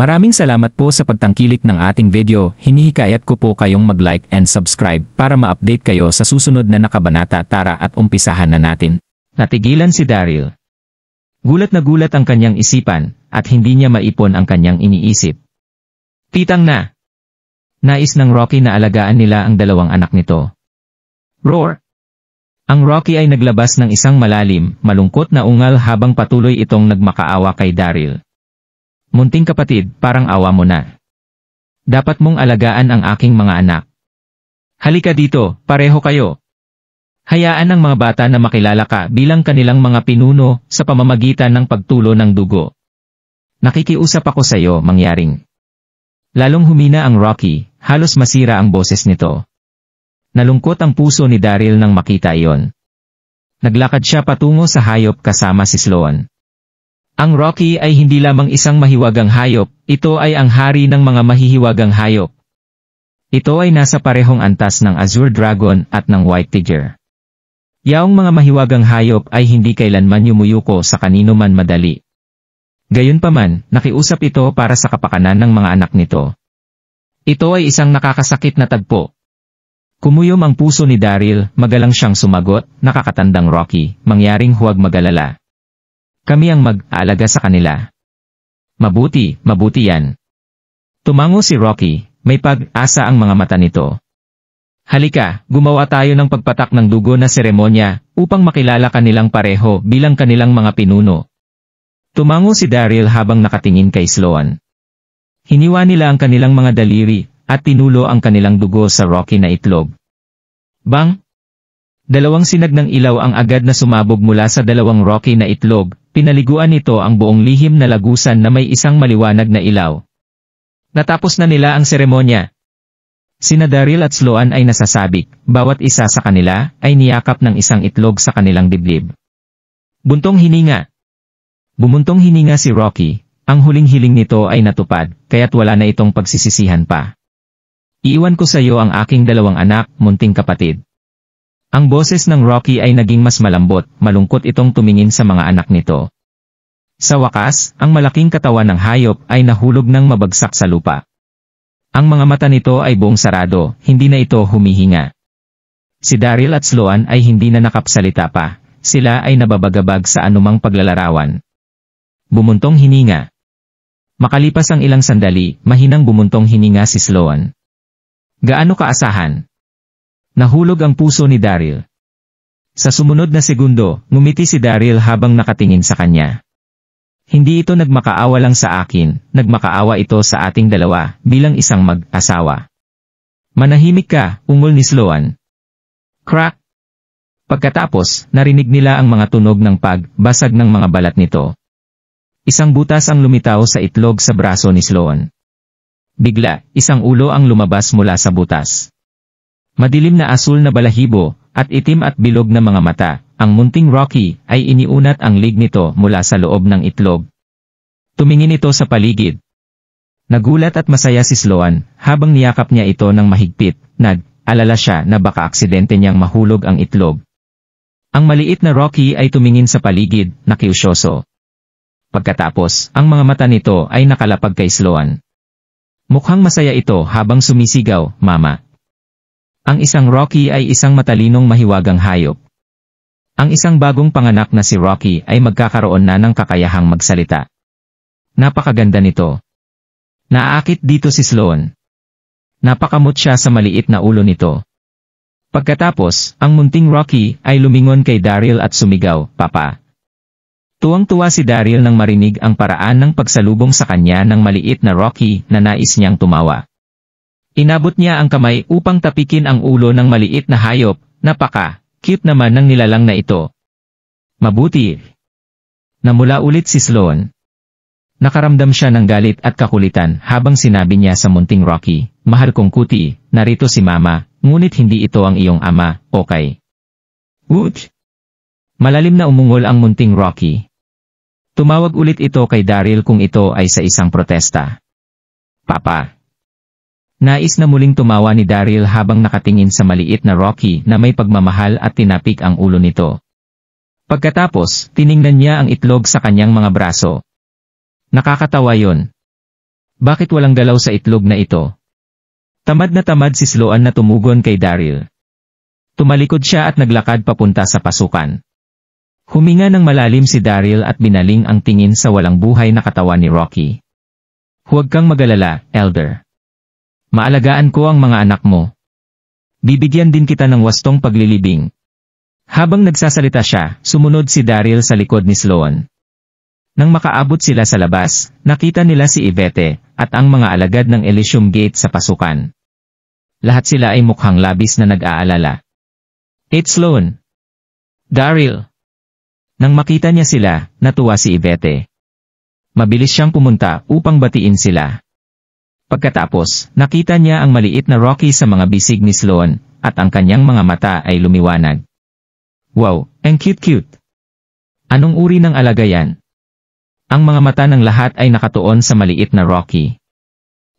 Maraming salamat po sa pagtangkilik ng ating video. Hinihikayat ko po kayong mag-like and subscribe para ma-update kayo sa susunod na nakabanata. Tara at umpisahan na natin. Natigilan si Daryl. Gulat na gulat ang kanyang isipan, at hindi niya maipon ang kanyang iniisip. Titang na! Nais ng Rocky na alagaan nila ang dalawang anak nito. Roar! Ang Rocky ay naglabas ng isang malalim, malungkot na ungal habang patuloy itong nagmakaawa kay Daryl. Munting kapatid, parang awa mo na. Dapat mong alagaan ang aking mga anak. Halika dito, pareho kayo. Hayaan ang mga bata na makilala ka bilang kanilang mga pinuno sa pamamagitan ng pagtulo ng dugo. Nakikiusap ako sa iyo, mangyaring. Lalong humina ang Rocky, halos masira ang boses nito. Nalungkot ang puso ni Daryl nang makita iyon. Naglakad siya patungo sa hayop kasama si Sloan. Ang Rocky ay hindi lamang isang mahiwagang hayop, ito ay ang hari ng mga mahihiwagang hayop. Ito ay nasa parehong antas ng Azure Dragon at ng White Tiger. Yaong mga mahiwagang hayop ay hindi kailanman yumuyuko sa kanino man madali. Gayunpaman, nakiusap ito para sa kapakanan ng mga anak nito. Ito ay isang nakakasakit na tagpo. Kumuyom ang puso ni Daryl, magalang siyang sumagot, nakakatandang Rocky, mangyaring huwag magalala. Kami ang mag-aalaga sa kanila. Mabuti, mabuti yan. Tumango si Rocky, may pag-asa ang mga mata nito. Halika, gumawa tayo ng pagpatak ng dugo na seremonya, upang makilala kanilang pareho bilang kanilang mga pinuno. Tumango si Daryl habang nakatingin kay Sloan. Hiniwa nila ang kanilang mga daliri, at tinulo ang kanilang dugo sa Rocky na itlog. Bang! Dalawang sinag ng ilaw ang agad na sumabog mula sa dalawang Rocky na itlog, pinaliguan nito ang buong lihim na lagusan na may isang maliwanag na ilaw. Natapos na nila ang seremonya. Sina Daryl at Sloan ay nasasabik, bawat isa sa kanila ay niyakap ng isang itlog sa kanilang dibdib. Buntong hininga. Bumuntong hininga si Rocky, ang huling hiling nito ay natupad, kaya't wala na itong pagsisisihan pa. Iiwan ko sa iyo ang aking dalawang anak, munting kapatid. Ang boses ng Rocky ay naging mas malambot, malungkot itong tumingin sa mga anak nito. Sa wakas, ang malaking katawan ng hayop ay nahulog ng mabagsak sa lupa. Ang mga mata nito ay buong sarado, hindi na ito humihinga. Si Daryl at Sloan ay hindi na nakapsalita pa, sila ay nababagabag sa anumang paglalarawan. Bumuntong hininga. Makalipas ang ilang sandali, mahinang bumuntong hininga si Sloan. Gaano kaasahan? Nahulog ang puso ni Daryl. Sa sumunod na segundo, ngumiti si Daryl habang nakatingin sa kanya. Hindi ito nagmakaawa lang sa akin, nagmakaawa ito sa ating dalawa, bilang isang mag-asawa. Manahimik ka, ungol ni Sloan. Crack! Pagkatapos, narinig nila ang mga tunog ng pagbasag ng mga balat nito. Isang butas ang lumitaw sa itlog sa braso ni Sloan. Bigla, isang ulo ang lumabas mula sa butas. Madilim na asul na balahibo, at itim at bilog na mga mata, ang munting Rocky ay iniunat ang lig nito mula sa loob ng itlog. Tumingin ito sa paligid. Nagulat at masaya si Sloan, habang niyakap niya ito ng mahigpit, nag-alala siya na baka aksidente niyang mahulog ang itlog. Ang maliit na Rocky ay tumingin sa paligid, nakiusyoso. Pagkatapos, ang mga mata nito ay nakalapag kay Sloan. Mukhang masaya ito habang sumisigaw, Mama. Ang isang Rocky ay isang matalinong mahiwagang hayop. Ang isang bagong panganak na si Rocky ay magkakaroon na ng kakayahang magsalita. Napakaganda nito. Naaakit dito si Sloan. Napakamot siya sa maliit na ulo nito. Pagkatapos, ang munting Rocky ay lumingon kay Daryl at sumigaw, Papa. Tuwang-tuwa si Daryl nang marinig ang paraan ng pagsalubong sa kanya ng maliit na Rocky na nais niyang tumawa. Inabot niya ang kamay upang tapikin ang ulo ng maliit na hayop, napaka-cute naman ng nilalang na ito. Mabuti. Namula ulit si Sloan. Nakaramdam siya ng galit at kakulitan habang sinabi niya sa munting Rocky, Mahal kong kuti, narito si Mama, ngunit hindi ito ang iyong ama, okay? Ouch! Malalim na umungol ang munting Rocky. Tumawag ulit ito kay Daryl kung ito ay sa isang protesta. Papa. Nais na muling tumawa ni Daryl habang nakatingin sa maliit na Rocky na may pagmamahal at tinapik ang ulo nito. Pagkatapos, tiningnan niya ang itlog sa kanyang mga braso. Nakakatawa yon. Bakit walang galaw sa itlog na ito? Tamad si Sloan na tumugon kay Daryl. Tumalikod siya at naglakad papunta sa pasukan. Huminga ng malalim si Daryl at binaling ang tingin sa walang buhay na katawan ni Rocky. Huwag kang magalala, Elder. Maalagaan ko ang mga anak mo. Bibigyan din kita ng wastong paglilibing. Habang nagsasalita siya, sumunod si Daryl sa likod ni Sloan. Nang makaabot sila sa labas, nakita nila si Yvette at ang mga alagad ng Elysium Gate sa pasukan. Lahat sila ay mukhang labis na nag-aalala. It's Sloan. Daryl. Nang makita niya sila, natuwa si Yvette. Mabilis siyang pumunta upang batiin sila. Pagkatapos, nakita niya ang maliit na Rocky sa mga bisig ni Sloan, at ang kanyang mga mata ay lumiwanag. Wow, ang cute-cute. Anong uri ng alaga yan? Ang mga mata ng lahat ay nakatuon sa maliit na Rocky.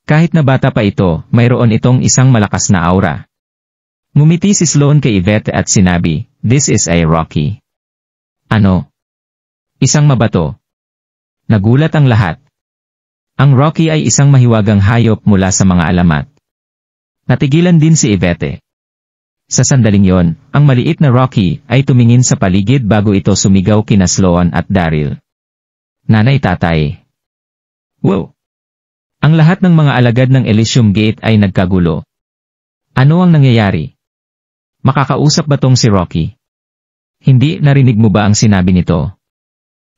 Kahit na bata pa ito, mayroon itong isang malakas na aura. Ngumiti si Sloan kay Yvette at sinabi, "This is a Rocky." Ano? Isang mabato. Nagulat ang lahat. Ang Rocky ay isang mahiwagang hayop mula sa mga alamat. Natigilan din si Yvette. Sa sandaling yon, ang maliit na Rocky ay tumingin sa paligid bago ito sumigaw kina Sloan at Daryl. Nanay tatay. Wow! Ang lahat ng mga alagad ng Elysium Gate ay nagkagulo. Ano ang nangyayari? Makakausap ba tong si Rocky? Hindi, narinig mo ba ang sinabi nito?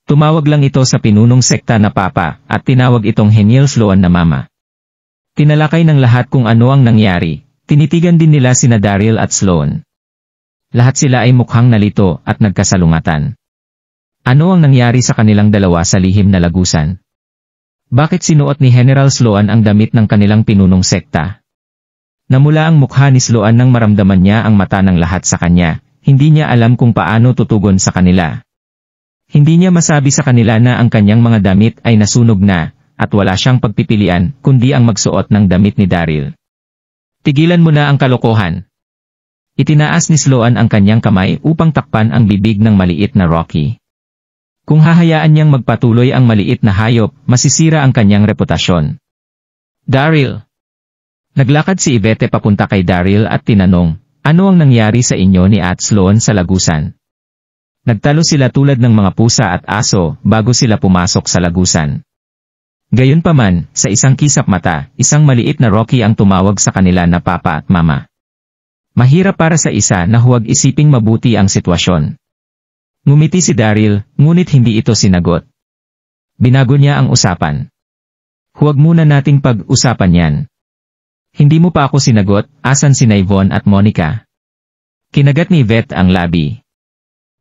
Tumawag lang ito sa pinunong sekta na papa at tinawag itong Heniel Sloan na mama. Tinalakay ng lahat kung ano ang nangyari, tinitigan din nila sina Daryl at Sloan. Lahat sila ay mukhang nalito at nagkasalungatan. Ano ang nangyari sa kanilang dalawa sa lihim na lagusan? Bakit sinuot ni General Sloan ang damit ng kanilang pinunong sekta? Namula ang mukha ni Sloan nang maramdaman niya ang mata ng lahat sa kanya. Hindi niya alam kung paano tutugon sa kanila. Hindi niya masabi sa kanila na ang kanyang mga damit ay nasunog na, at wala siyang pagpipilian kundi ang magsuot ng damit ni Daryl. Tigilan mo na ang kalokohan. Itinaas ni Sloan ang kanyang kamay upang takpan ang bibig ng maliit na Rocky. Kung hahayaan niyang magpatuloy ang maliit na hayop, masisira ang kanyang reputasyon. Daryl. Naglakad si Yvette papunta kay Daryl at tinanong, ano ang nangyari sa inyo ni At Sloan sa lagusan? Nagtalo sila tulad ng mga pusa at aso bago sila pumasok sa lagusan. Gayunpaman, sa isang kisap mata, isang maliit na Rocky ang tumawag sa kanila na papa at mama. Mahirap para sa isa na huwag isiping mabuti ang sitwasyon. Ngumiti si Daryl, ngunit hindi ito sinagot. Binago niya ang usapan. Huwag muna nating pag-usapan yan. Hindi mo pa ako sinagot, asan si Yvonne at Monica? Kinagat ni Yvette ang labi.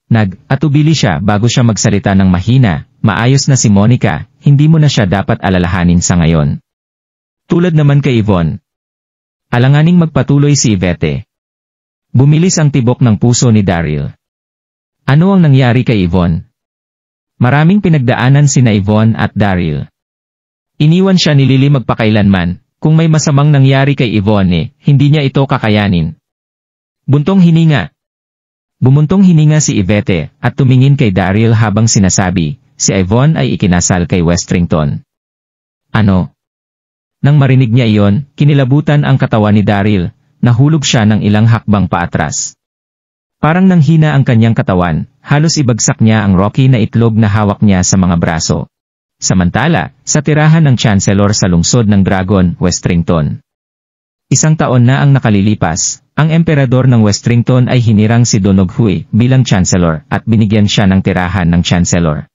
Nag-atubili siya bago siya magsalita ng mahina, maayos na si Monica, hindi mo na siya dapat alalahanin sa ngayon. Tulad naman kay Yvonne. Alanganing magpatuloy si Yvette. Bumilis ang tibok ng puso ni Daryl. Ano ang nangyari kay Yvonne? Maraming pinagdaanan sina Yvonne at Daryl. Iniwan siya ni Lily magpakailanman. Kung may masamang nangyari kay Yvonne, hindi niya ito kakayanin. Buntong hininga. Bumuntong hininga si Yvette at tumingin kay Daryl habang sinasabi, si Yvonne ay ikinasal kay Westrington. Ano? Nang marinig niya iyon, kinilabutan ang katawan ni Daryl, nahulog siya ng ilang hakbang paatras. Parang nanghina ang kanyang katawan, halos ibagsak niya ang Rocky na itlog na hawak niya sa mga braso. Samantala, sa tirahan ng Chancellor sa lungsod ng Dragon, Westrington. Isang taon na ang nakalilipas, ang emperador ng Westrington ay hinirang si Donoghui bilang Chancellor at binigyan siya ng tirahan ng Chancellor.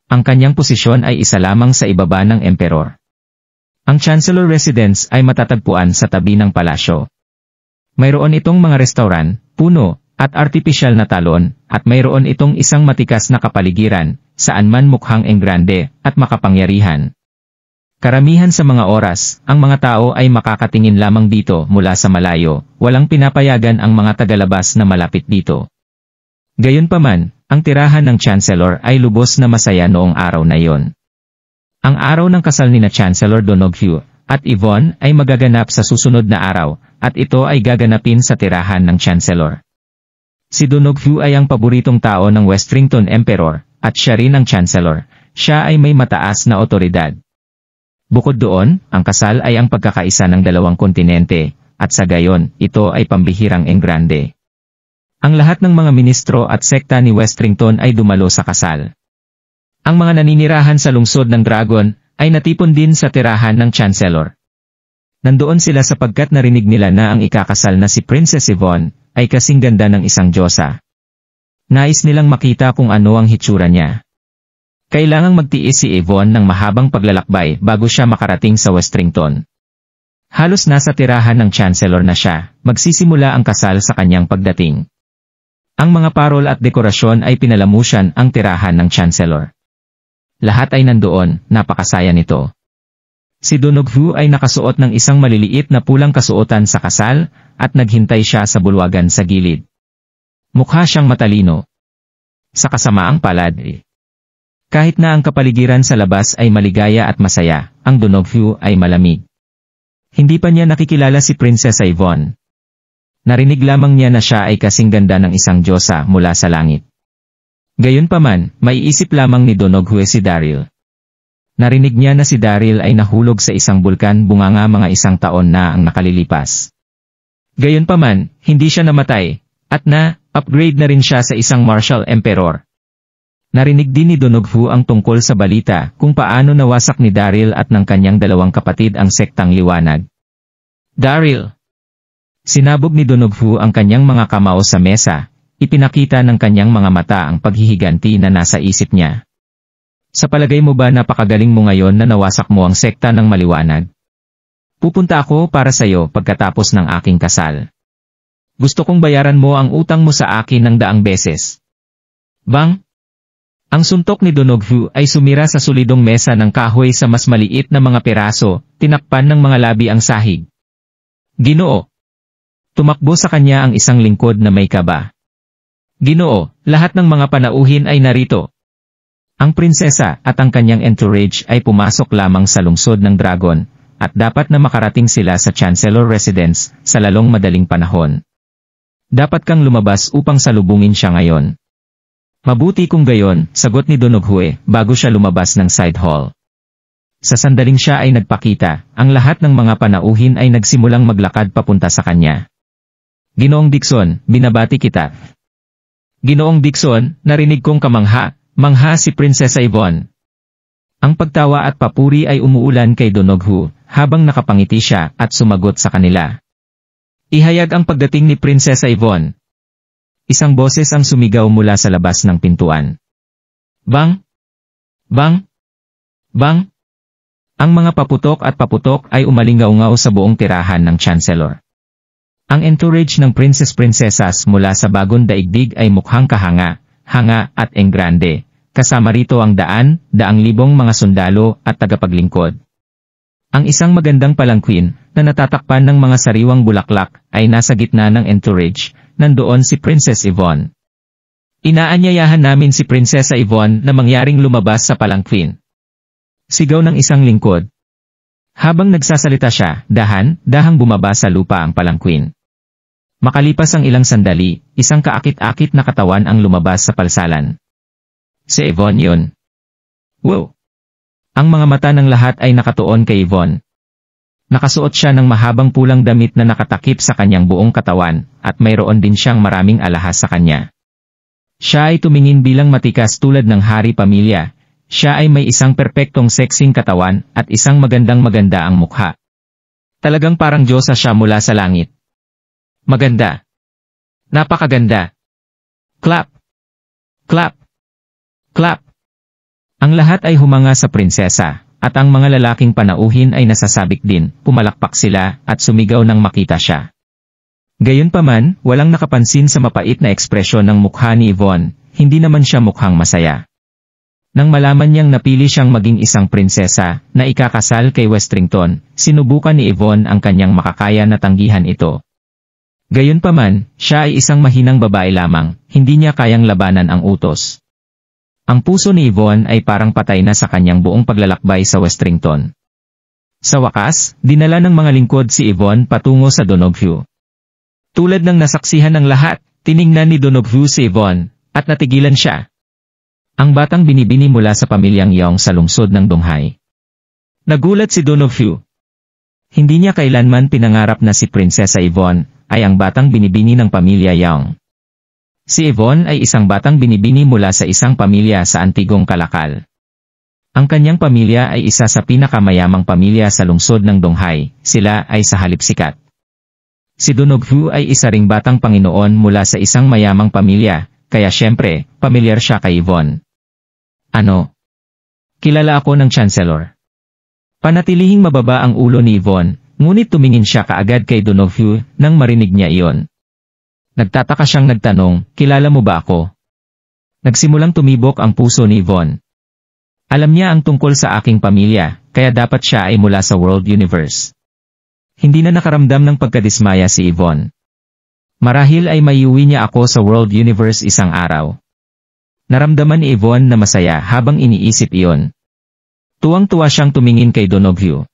Ang kanyang posisyon ay isa lamang sa ibaba ng emperor. Ang Chancellor Residence ay matatagpuan sa tabi ng palasyo. Mayroon itong mga restauran, puno, at artipisyal na talon, at mayroon itong isang matikas na kapaligiran, saan man mukhang enggrande, at makapangyarihan. Karamihan sa mga oras, ang mga tao ay makakatingin lamang dito mula sa malayo, walang pinapayagan ang mga tagalabas na malapit dito. Gayunpaman, ang tirahan ng Chancellor ay lubos na masaya noong araw na iyon. Ang araw ng kasal ni na Chancellor Donoghui at Yvonne ay magaganap sa susunod na araw, at ito ay gaganapin sa tirahan ng Chancellor. Si Donoghui ay ang paboritong tao ng Westrington Emperor, at siya rin ang Chancellor. Siya ay may mataas na otoridad. Bukod doon, ang kasal ay ang pagkakaisa ng dalawang kontinente, at sa gayon, ito ay pambihirang enggrande. Ang lahat ng mga ministro at sekta ni Westrington ay dumalo sa kasal. Ang mga naninirahan sa lungsod ng Dragon ay natipon din sa tirahan ng Chancellor. Nandoon sila sapagkat narinig nila na ang ikakasal na si Princess Yvonne ay kasing ganda ng isang diyosa. Nais nilang makita kung ano ang hitsura niya. Kailangang magtiis si Yvonne ng mahabang paglalakbay bago siya makarating sa Westrington. Halos nasa tirahan ng Chancellor na siya, magsisimula ang kasal sa kanyang pagdating. Ang mga parol at dekorasyon ay pinalamusan ang tirahan ng Chancellor. Lahat ay nandoon, napakasaya nito. Si Donoghu ay nakasuot ng isang maliliit na pulang kasuotan sa kasal, at naghintay siya sa bulwagan sa gilid. Mukha siyang matalino. Sa kasamaang palad, kahit na ang kapaligiran sa labas ay maligaya at masaya, ang Donoghu ay malamig. Hindi pa niya nakikilala si Princess Yvonne. Narinig lamang niya na siya ay kasing ganda ng isang diyosa mula sa langit. Gayunpaman, maiisip lamang ni Donoghu si Daryl. Narinig niya na si Daryl ay nahulog sa isang bulkan bunganga mga isang taon na ang nakalilipas. Gayunpaman, hindi siya namatay, at upgrade na rin siya sa isang martial emperor. Narinig din ni Donoghu ang tungkol sa balita kung paano nawasak ni Daryl at ng kanyang dalawang kapatid ang sektang liwanag. Daryl! Sinabog ni Donoghu ang kanyang mga kamao sa mesa, ipinakita ng kanyang mga mata ang paghihiganti na nasa isip niya. Sa palagay mo ba napakagaling mo ngayon na nawasak mo ang sekta ng maliwanag? Pupunta ako para sa iyo pagkatapos ng aking kasal. Gusto kong bayaran mo ang utang mo sa akin ng 100 beses. Bang! Ang suntok ni Donoghu ay sumira sa solidong mesa ng kahoy sa mas maliit na mga piraso, tinakpan ng mga labi ang sahig. Ginoo! Tumakbo sa kanya ang isang lingkod na may kaba. Ginoo, lahat ng mga panauhin ay narito. Ang prinsesa at ang kanyang entourage ay pumasok lamang sa lungsod ng Dragon, at dapat na makarating sila sa Chancellor Residence sa lalong madaling panahon. Dapat kang lumabas upang salubungin siya ngayon. Mabuti kung gayon, sagot ni Donoghu bago siya lumabas ng side hall. Sa sandaling siya ay nagpakita, ang lahat ng mga panauhin ay nagsimulang maglakad papunta sa kanya. Ginoong Dixon, binabati kita. Ginoong Dixon, narinig kong mangha si Princess Yvonne. Ang pagtawa at papuri ay umuulan kay Donoghu, habang nakapangiti siya at sumagot sa kanila. Ihayag ang pagdating ni Princess Yvonne. Isang boses ang sumigaw mula sa labas ng pintuan. Bang! Bang! Bang! Ang mga paputok at paputok ay umalingaw-ngaw sa buong tirahan ng Chancellor. Ang entourage ng princess-princesas mula sa bagong daigdig ay mukhang kahanga, hanga at enggrande, kasama rito ang daang libong mga sundalo at tagapaglingkod. Ang isang magandang palangkwin na natatakpan ng mga sariwang bulaklak ay nasa gitna ng entourage. Nandoon si Princess Yvonne. Inaanyayahan namin si Prinsesa Yvonne na mangyaring lumabas sa palangkwin. Sigaw ng isang lingkod. Habang nagsasalita siya, dahang bumaba sa lupa ang palangkwin. Makalipas ang ilang sandali, isang kaakit-akit na katawan ang lumabas sa palsalan. Si Yvonne yun. Wow! Ang mga mata ng lahat ay nakatuon kay Yvonne. Nakasuot siya ng mahabang pulang damit na nakatakip sa kanyang buong katawan, at mayroon din siyang maraming alahas sa kanya. Siya ay tumingin bilang matikas tulad ng hari pamilya. Siya ay may isang perpektong sexing katawan, at isang magandang-maganda ang mukha. Talagang parang diyosa siya mula sa langit. Maganda. Napakaganda. Clap! Clap! Clap! Ang lahat ay humanga sa prinsesa. At ang mga lalaking panauhin ay nasasabik din, pumalakpak sila at sumigaw nang makita siya. Gayunpaman, walang nakapansin sa mapait na ekspresyon ng mukha ni Yvonne, hindi naman siya mukhang masaya. Nang malaman niyang napili siyang maging isang prinsesa na ikakasal kay Westrington, sinubukan ni Yvonne ang kanyang makakaya na tanggihan ito. Gayunpaman, siya ay isang mahinang babae lamang, hindi niya kayang labanan ang utos. Ang puso ni Yvonne ay parang patay na sa kanyang buong paglalakbay sa Westrington. Sa wakas, dinala ng mga lingkod si Yvonne patungo sa Donoghu. Tulad ng nasaksihan ng lahat, tiningnan ni Donoghu si Yvonne, at natigilan siya. Ang batang binibini mula sa pamilyang Yong sa lungsod ng Donghae. Nagulat si Donofrio. Hindi niya kailanman pinangarap na si Prinsesa Yvonne ay ang batang binibini ng pamilya Yang. Si Yvonne ay isang batang binibini mula sa isang pamilya sa Antigong Kalakal. Ang kanyang pamilya ay isa sa pinakamayamang pamilya sa lungsod ng Donghae, sila ay sa halip sikat. Si Donofrio ay isa ring batang Panginoon mula sa isang mayamang pamilya, kaya syempre, pamilyar siya kay Yvonne. Ano? Kilala ako ng Chancellor. Panatilihing mababa ang ulo ni Yvonne, ngunit tumingin siya kaagad kay Donofrio nang marinig niya iyon. Nagtataka siyang nagtanong, kilala mo ba ako? Nagsimulang tumibok ang puso ni Yvonne. Alam niya ang tungkol sa aking pamilya, kaya dapat siya ay mula sa World Universe. Hindi na nakaramdam ng pagkadismaya si Yvonne. Marahil ay maiuwi niya ako sa World Universe isang araw. Naramdaman ni Yvonne na masaya habang iniisip iyon. Tuwang-tuwa siyang tumingin kay Donofrio.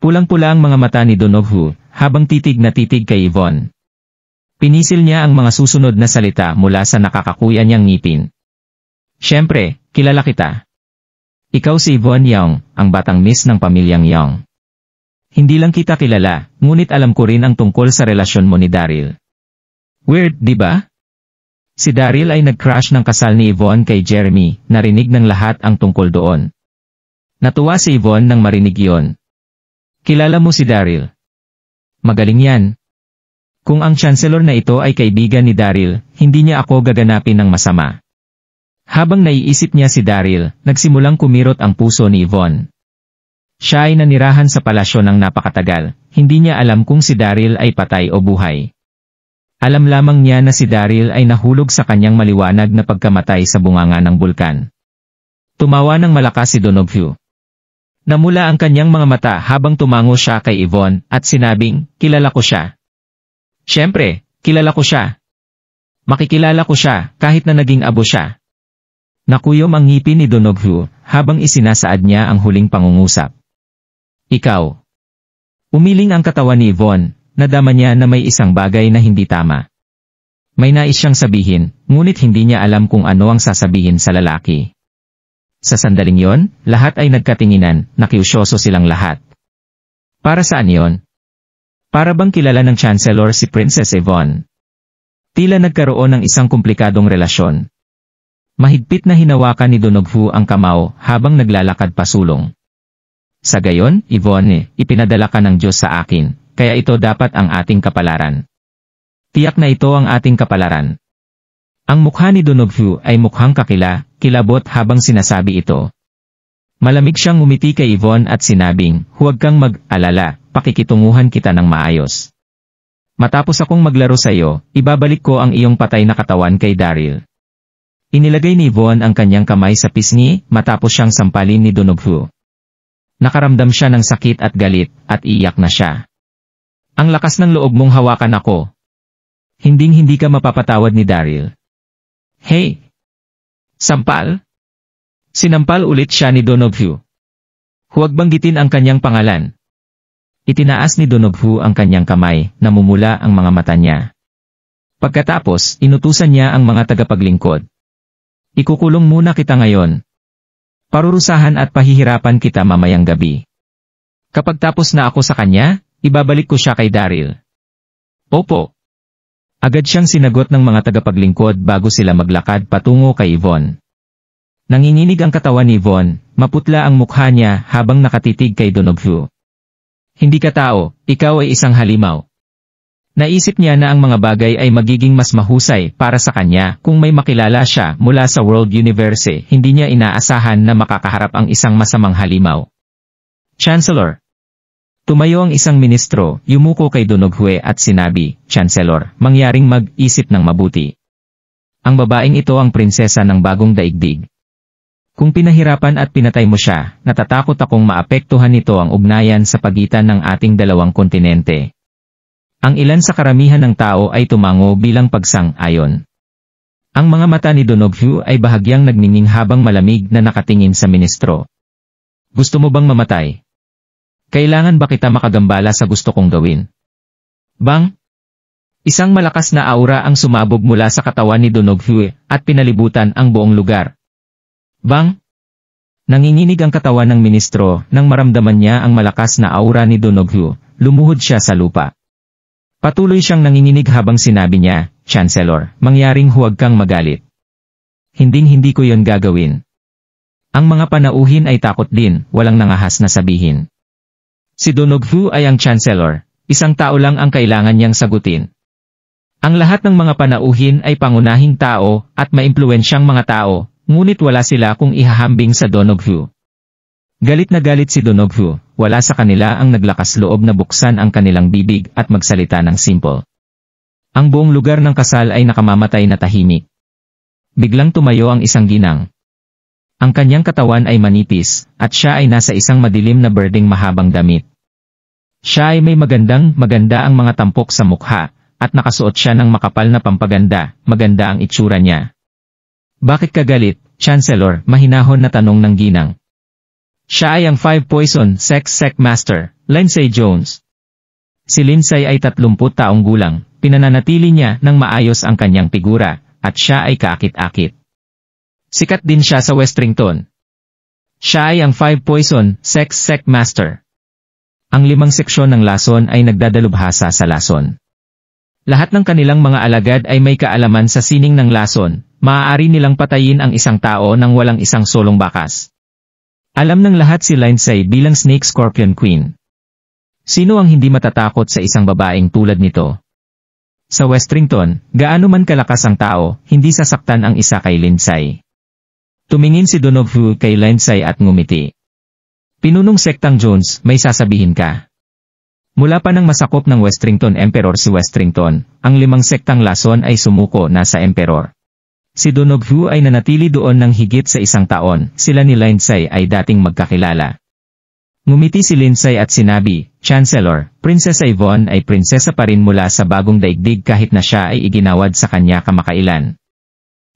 Pulang-pula ang mga mata ni Donofrio habang titig na titig kay Yvonne. Pinisil niya ang mga susunod na salita mula sa nakakakuya niyang ngipin. Siyempre, kilala kita. Ikaw si Yvonne Yang, ang batang miss ng pamilyang Yang. Hindi lang kita kilala, ngunit alam ko rin ang tungkol sa relasyon mo ni Daryl. Weird, di ba? Si Daryl ay nag-crush ng kasal ni Yvonne kay Jeremy, narinig ng lahat ang tungkol doon. Natuwa si Yvonne nang marinig iyon. Kilala mo si Daryl? Magaling yan. Kung ang Chancellor na ito ay kaibigan ni Daryl, hindi niya ako gaganapin ng masama. Habang naiisip niya si Daryl, nagsimulang kumirot ang puso ni Yvonne. Siya ay nanirahan sa palasyo ng napakatagal, hindi niya alam kung si Daryl ay patay o buhay. Alam lamang niya na si Daryl ay nahulog sa kanyang maliwanag na pagkamatay sa bunganga ng bulkan. Tumawa ng malakas si Donofrio. Namula ang kanyang mga mata habang tumango siya kay Yvonne at sinabing, kilala ko siya. Siyempre, kilala ko siya. Makikilala ko siya kahit na naging abo siya. Nakuyom ang ngipin ni Donofrio habang isinasaad niya ang huling pangungusap. Ikaw. Umiling ang katawan ni Yvonne, nadama niya na may isang bagay na hindi tama. May nais siyang sabihin, ngunit hindi niya alam kung ano ang sasabihin sa lalaki. Sa sandaling yon, lahat ay nagkatinginan, nakiusyoso silang lahat. Para saan yon? Para bang kilala ng Chancellor si Princess Yvonne? Tila nagkaroon ng isang komplikadong relasyon. Mahigpit na hinawakan ni Donofrio ang kamao habang naglalakad pasulong. Sa gayon, Yvonne, ipinadala ka ng Diyos sa akin, kaya ito dapat ang ating kapalaran. Tiyak na ito ang ating kapalaran. Ang mukha ni Donofrio ay mukhang kilabot habang sinasabi ito. Malamig siyang ngumiti kay Yvonne at sinabing, huwag kang mag-alala, pakikitunguhan kita ng maayos. Matapos akong maglaro sa iyo, ibabalik ko ang iyong patay na katawan kay Daryl. Inilagay ni Yvonne ang kanyang kamay sa pisngi matapos siyang sampalin ni Donofrio. Nakaramdam siya ng sakit at galit, at iyak na siya. Ang lakas ng loob mong hawakan ako. Hinding-hindi ka mapapatawad ni Daryl. Hey! Sampal? Sinampal ulit siya ni Donofrio. Huwag banggitin ang kanyang pangalan. Itinaas ni Donofrio ang kanyang kamay, namumula ang mga mata niya. Pagkatapos, inutusan niya ang mga tagapaglingkod. Ikukulong muna kita ngayon. Parurusahan at pahihirapan kita mamayang gabi. Kapag tapos na ako sa kanya, ibabalik ko siya kay Daryl. Opo. Agad siyang sinagot ng mga tagapaglingkod bago sila maglakad patungo kay Yvonne. Nanginginig ang katawan ni Yvonne, maputla ang mukha niya habang nakatitig kay Donofrio. Hindi ka tao, ikaw ay isang halimaw. Naisip niya na ang mga bagay ay magiging mas mahusay para sa kanya kung may makilala siya mula sa World Universe. Hindi niya inaasahan na makakaharap ang isang masamang halimaw. Chancellor. Tumayo ang isang ministro, yumuko kay Donofrio at sinabi, Chancellor, mangyaring mag-isip ng mabuti. Ang babaeng ito ang prinsesa ng bagong daigdig. Kung pinahirapan at pinatay mo siya, natatakot akong maapektuhan nito ang ugnayan sa pagitan ng ating dalawang kontinente. Ang ilan sa karamihan ng tao ay tumango bilang pagsang-ayon. Ang mga mata ni Donofrio ay bahagyang nagningning habang malamig na nakatingin sa ministro. Gusto mo bang mamatay? Kailangan ba kita makagambala sa gusto kong gawin? Bang! Isang malakas na aura ang sumabog mula sa katawan ni Donofrio at pinalibutan ang buong lugar. Bang! Nanginginig ang katawan ng ministro nang maramdaman niya ang malakas na aura ni Donoghu, lumuhod siya sa lupa. Patuloy siyang nanginginig habang sinabi niya, Chancellor, mangyaring huwag kang magalit. Hinding-hindi ko yon gagawin. Ang mga panauhin ay takot din, walang nangahas na sabihin. Si Donoghu ay ang Chancellor, isang tao lang ang kailangan niyang sagutin. Ang lahat ng mga panauhin ay pangunahing tao at maimpluwensyang mga tao, ngunit wala sila kung ihahambing sa Donoghu. Galit na galit si Donoghu, wala sa kanila ang naglakas loob na buksan ang kanilang bibig at magsalita ng simple. Ang buong lugar ng kasal ay nakamamatay na tahimik. Biglang tumayo ang isang ginang. Ang kanyang katawan ay manipis, at siya ay nasa isang madilim na berdeng mahabang damit. Siya ay may maganda ang mga tampok sa mukha, at nakasuot siya ng makapal na pampaganda, maganda ang itsura niya. Bakit ka galit, Chancellor? Mahinahon na tanong ng ginang. Siya ay ang 5 Poison Sex Sect Master, Lindsay Jones. Si Lindsay ay 30 taong gulang, pinananatili niya ng maayos ang kanyang figura, at siya ay kaakit-akit. Sikat din siya sa Westrington. Siya ay ang 5 Poison Sex Sect Master. Ang 5 seksyon ng lason ay nagdadalubhasa sa lason. Lahat ng kanilang mga alagad ay may kaalaman sa sining ng lason, maaari nilang patayin ang isang tao nang walang isang solong bakas. Alam ng lahat si Lindsay bilang Snake Scorpion Queen. Sino ang hindi matatakot sa isang babaeng tulad nito? Sa Westrington, gaano man kalakas ang tao, hindi sasaktan ang isa kay Lindsay. Tumingin si Donoghu kay Lindsay at ngumiti. Pinunong sektang Jones, may sasabihin ka. Mula pa nang masakop ng Westrington Emperor si Westrington, ang 5 sektang lason ay sumuko na sa Emperor. Si Donoghu ay nanatili doon ng higit sa 1 taon, sila ni Lindsay ay dating magkakilala. Ngumiti si Lindsay at sinabi, Chancellor, Prinsesa Yvonne ay prinsesa pa rin mula sa bagong daigdig kahit na siya ay iginawad sa kanya kamakailan.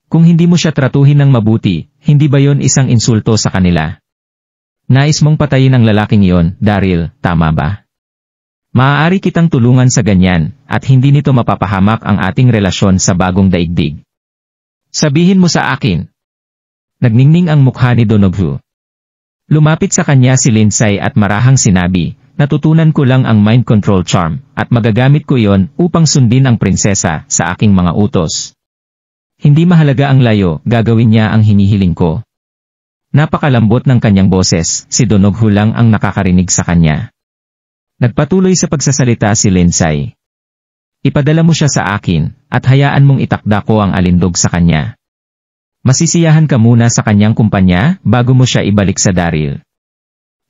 Kung hindi mo siya tratuhin ng mabuti, hindi ba yon isang insulto sa kanila? Nais mong patayin ang lalaking iyon, Daryl, tama ba? Maaari kitang tulungan sa ganyan, at hindi nito mapapahamak ang ating relasyon sa bagong daigdig. Sabihin mo sa akin. Nagningning ang mukha ni Donoghu. Lumapit sa kanya si Lindsay at marahang sinabi, natutunan ko lang ang mind control charm, at magagamit ko iyon upang sundin ang prinsesa sa aking mga utos. Hindi mahalaga ang layo, gagawin niya ang hinihiling ko. Napakalambot ng kanyang boses, si Donoghu lang ang nakakarinig sa kanya. Nagpatuloy sa pagsasalita si Lindsay. Ipadala mo siya sa akin, at hayaan mong itakda ko ang alindog sa kanya. Masisiyahan ka muna sa kanyang kumpanya, bago mo siya ibalik sa Daryl.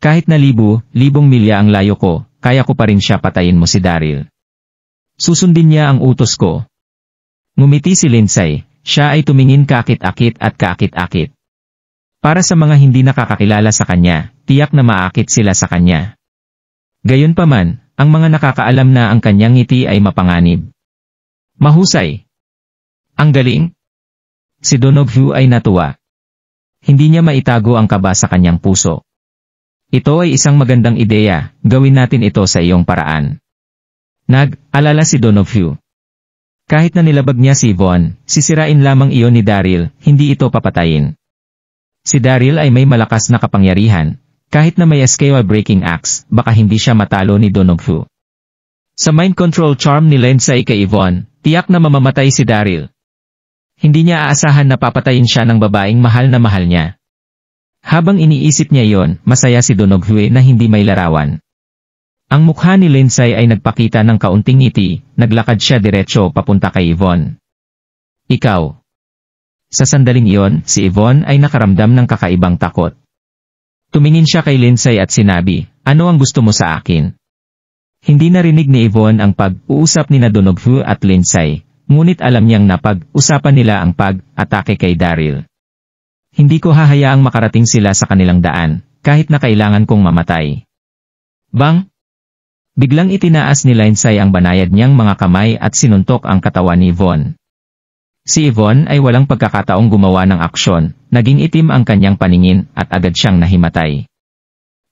Kahit na libong milya ang layo ko, kaya ko pa rin siya patayin mo si Daryl. Susundin niya ang utos ko. Ngumiti si Lindsay, siya ay tumingin kaakit-akit at kaakit-akit. Para sa mga hindi nakakakilala sa kanya, tiyak na maakit sila sa kanya. Gayunpaman, ang mga nakakaalam na ang kanyang ngiti ay mapanganib. Mahusay. Ang galing. Si Donoghu ay natuwa. Hindi niya maitago ang kaba sa kanyang puso. Ito ay isang magandang ideya, gawin natin ito sa iyong paraan. Nag-alala si Donoghu. Kahit na nilabag niya si Yvonne, sisirain lamang iyon ni Daryl, hindi ito papatayin. Si Daryl ay may malakas na kapangyarihan, kahit na may SKY breaking axe, baka hindi siya matalo ni Donoghu. Sa mind control charm ni Lindsay kay Yvonne, tiyak na mamamatay si Daryl. Hindi niya aasahan na papatayin siya ng babaeng mahal na mahal niya. Habang iniisip niya iyon, masaya si Donoghu na hindi may larawan. Ang mukha ni Lindsay ay nagpakita ng kaunting ngiti, naglakad siya diretso papunta kay Yvonne. Ikaw. Sa sandaling iyon, si Yvonne ay nakaramdam ng kakaibang takot. Tumingin siya kay Lindsay at sinabi, ano ang gusto mo sa akin? Hindi narinig ni Yvonne ang pag-uusap ni Donoghu at Lindsay, ngunit alam niyang napag-usapan nila ang pag-atake kay Daryl. Hindi ko hahayaang makarating sila sa kanilang daan, kahit na kailangan kong mamatay. Bang! Biglang itinaas ni Lindsay ang banayad niyang mga kamay at sinuntok ang katawan ni Yvonne. Si Yvonne ay walang pagkakataong gumawa ng aksyon, naging itim ang kanyang paningin at agad siyang nahimatay.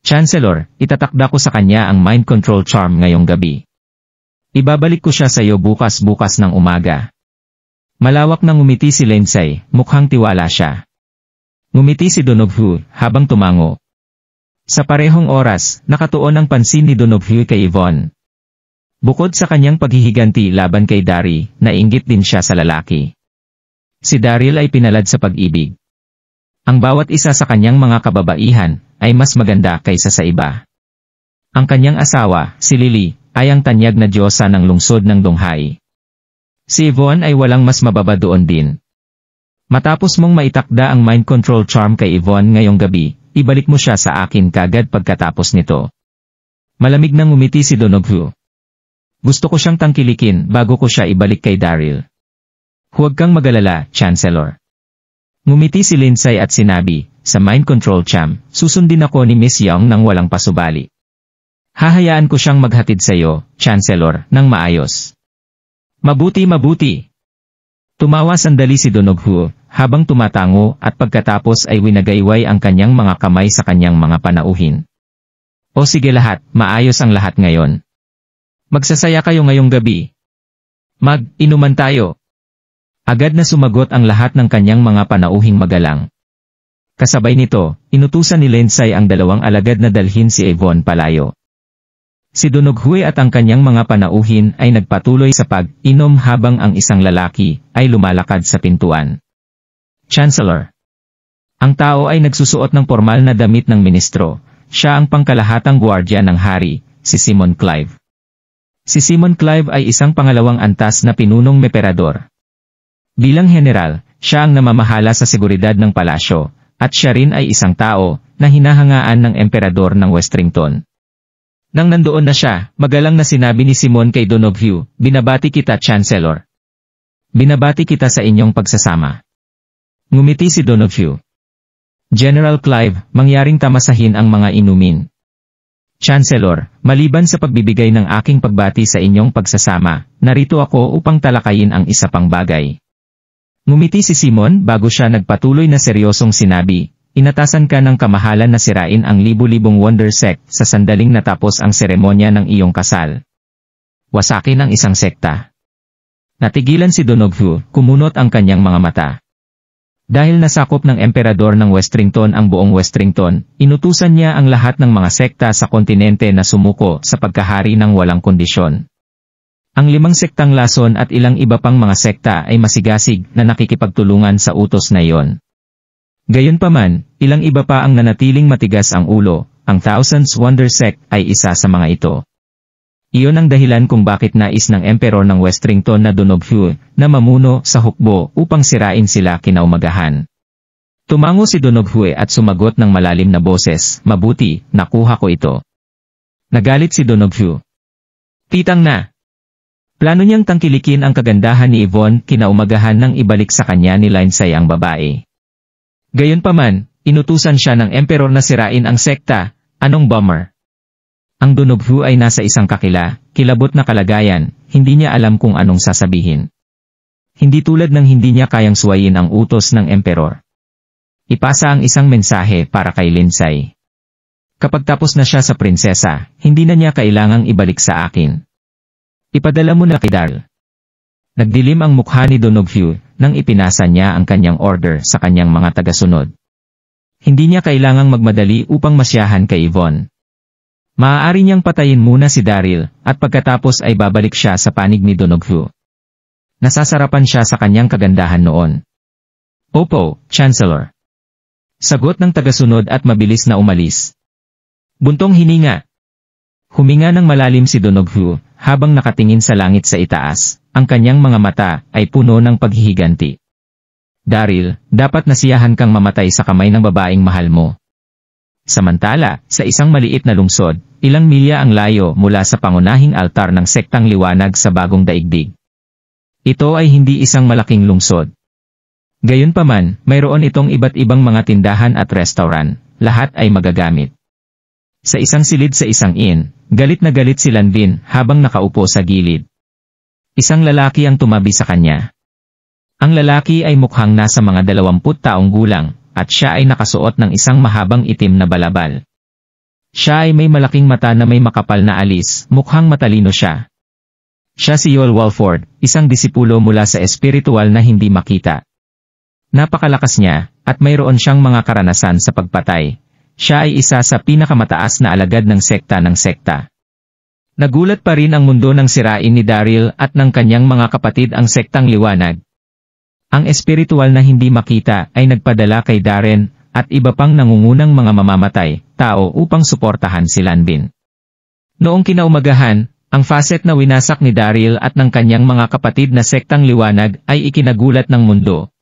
Chancellor, itatakda ko sa kanya ang mind control charm ngayong gabi. Ibabalik ko siya sa iyo bukas ng umaga. Malawak nang umiti si Lindsay, mukhang tiwala siya. Ngumiti si Donoghu habang tumango. Sa parehong oras, nakatuon ang pansin ni Donoghu kay Yvonne. Bukod sa kanyang paghihiganti laban kay Daryl, nainggit din siya sa lalaki. Si Daryl ay pinalad sa pag-ibig. Ang bawat isa sa kanyang mga kababaihan ay mas maganda kaysa sa iba. Ang kanyang asawa, si Lily, ay ang tanyag na diyosa ng lungsod ng Donghai. Si Yvonne ay walang mas mababa doon din. Matapos mong maitakda ang mind control charm kay Yvonne ngayong gabi, ibalik mo siya sa akin kagad pagkatapos nito. Malamig nang ngumiti si Donoghu. Gusto ko siyang tangkilikin bago ko siya ibalik kay Daryl. Huwag kang magalala, Chancellor. Ngumiti si Lindsay at sinabi, sa mind control charm, susundin ako ni Miss Young nang walang pasubali. Hahayaan ko siyang maghatid sa iyo, Chancellor, ng maayos. Mabuti. Tumawa sandali si Donoghu, habang tumatango at pagkatapos ay winagayway ang kanyang mga kamay sa kanyang mga panauhin. O sige lahat, maayos ang lahat ngayon. Magsasaya kayo ngayong gabi. Mag-inuman tayo. Agad na sumagot ang lahat ng kanyang mga panauhing magalang. Kasabay nito, inutusan ni Lindsay ang dalawang alagad na dalhin si Yvonne palayo. Si Donoghu at ang kanyang mga panauhin ay nagpatuloy sa pag-inom habang ang isang lalaki ay lumalakad sa pintuan. Chancellor. Ang tao ay nagsusuot ng formal na damit ng ministro. Siya ang pangkalahatang gwardya ng hari, si Simon Clive. Si Simon Clive ay isang pangalawang antas na pinunong meperador. Bilang general, siya ang namamahala sa seguridad ng palasyo, at siya rin ay isang tao na hinahangaan ng emperador ng Westrington. Nang nandoon na siya, magalang na sinabi ni Simon kay Donoghu, binabati kita, Chancellor. Binabati kita sa inyong pagsasama. Ngumiti si Donoghu. General Clive, mangyaring tamasahin ang mga inumin. Chancellor, maliban sa pagbibigay ng aking pagbati sa inyong pagsasama, narito ako upang talakayin ang isa pang bagay. Ngumiti si Simon bago siya nagpatuloy na seryosong sinabi, inatasan ka ng kamahalan na sirain ang libu-libong Wonder Sect sa sandaling natapos ang seremonya ng iyong kasal. Wasakin ang isang sekta. Natigilan si Donoghu, kumunot ang kanyang mga mata. Dahil nasakop ng emperador ng Westrington ang buong Westrington, inutusan niya ang lahat ng mga sekta sa kontinente na sumuko sa pagkahari ng walang kondisyon. Ang 5 sektang lason at ilang iba pang mga sekta ay masigasig na nakikipagtulungan sa utos na iyon. Gayunpaman, ilang iba pa ang nanatiling matigas ang ulo, ang Thousands Wonder Sect ay isa sa mga ito. Iyon ang dahilan kung bakit nais ng emperor ng Westrington na Donoghu na mamuno sa hukbo upang sirain sila kinaumagahan. Tumango si Donoghu at sumagot ng malalim na boses, mabuti, nakuha ko ito. Nagalit si Donoghu. Pitang na. Plano niyang tangkilikin ang kagandahan ni Yvonne kinaumagahan nang ibalik sa kanya ni Lindsay ang babae. Gayunpaman, inutusan siya ng emperor na sirain ang sekta, anong bummer. Ang Donoghu ay nasa isang kilabot na kalagayan, hindi niya alam kung anong sasabihin. Hindi tulad ng hindi niya kayang suwayin ang utos ng emperor. Ipasa ang isang mensahe para kay Lindsay. Kapag tapos na siya sa prinsesa, hindi na niya kailangang ibalik sa akin. Ipadala mo na kay Daryl. Nagdilim ang mukha ni Donoghu nang ipinasa niya ang kanyang order sa kanyang mga tagasunod. Hindi niya kailangang magmadali upang masyahan kay Yvonne. Maaari niyang patayin muna si Daryl at pagkatapos ay babalik siya sa panig ni Donoghu. Nasasarapan siya sa kanyang kagandahan noon. Opo, Chancellor. Sagot ng tagasunod at mabilis na umalis. Buntong hininga. Huminga ng malalim si Donoghu habang nakatingin sa langit sa itaas, ang kanyang mga mata ay puno ng paghihiganti. Daryl, dapat nasiyahan kang mamatay sa kamay ng babaeng mahal mo. Samantala, sa isang maliit na lungsod, ilang milya ang layo mula sa pangunahing altar ng sektang liwanag sa bagong daigdig. Ito ay hindi isang malaking lungsod. Gayunpaman, mayroon itong iba't ibang mga tindahan at restaurant, lahat ay magagamit. Sa isang silid sa isang inn, galit na galit si Lanvin habang nakaupo sa gilid. Isang lalaki ang tumabi sa kanya. Ang lalaki ay mukhang nasa mga 20 taong gulang, at siya ay nakasuot ng isang mahabang itim na balabal. Siya ay may malaking mata na may makapal na alis, mukhang matalino siya. Siya si Yoel Walford, isang disipulo mula sa espiritual na hindi makita. Napakalakas niya, at mayroon siyang mga karanasan sa pagpatay. Siya ay isa sa pinakamataas na alagad ng sekta. Nagulat pa rin ang mundo nang sirain ni Daryl at ng kanyang mga kapatid ang sektang liwanag. Ang espiritual na hindi makita ay nagpadala kay Darren at iba pang nangungunang mga mamamatay tao upang suportahan si Lanvin. Noong kinaumagahan, ang facet na winasak ni Daryl at ng kanyang mga kapatid na sektang liwanag ay ikinagulat ng mundo.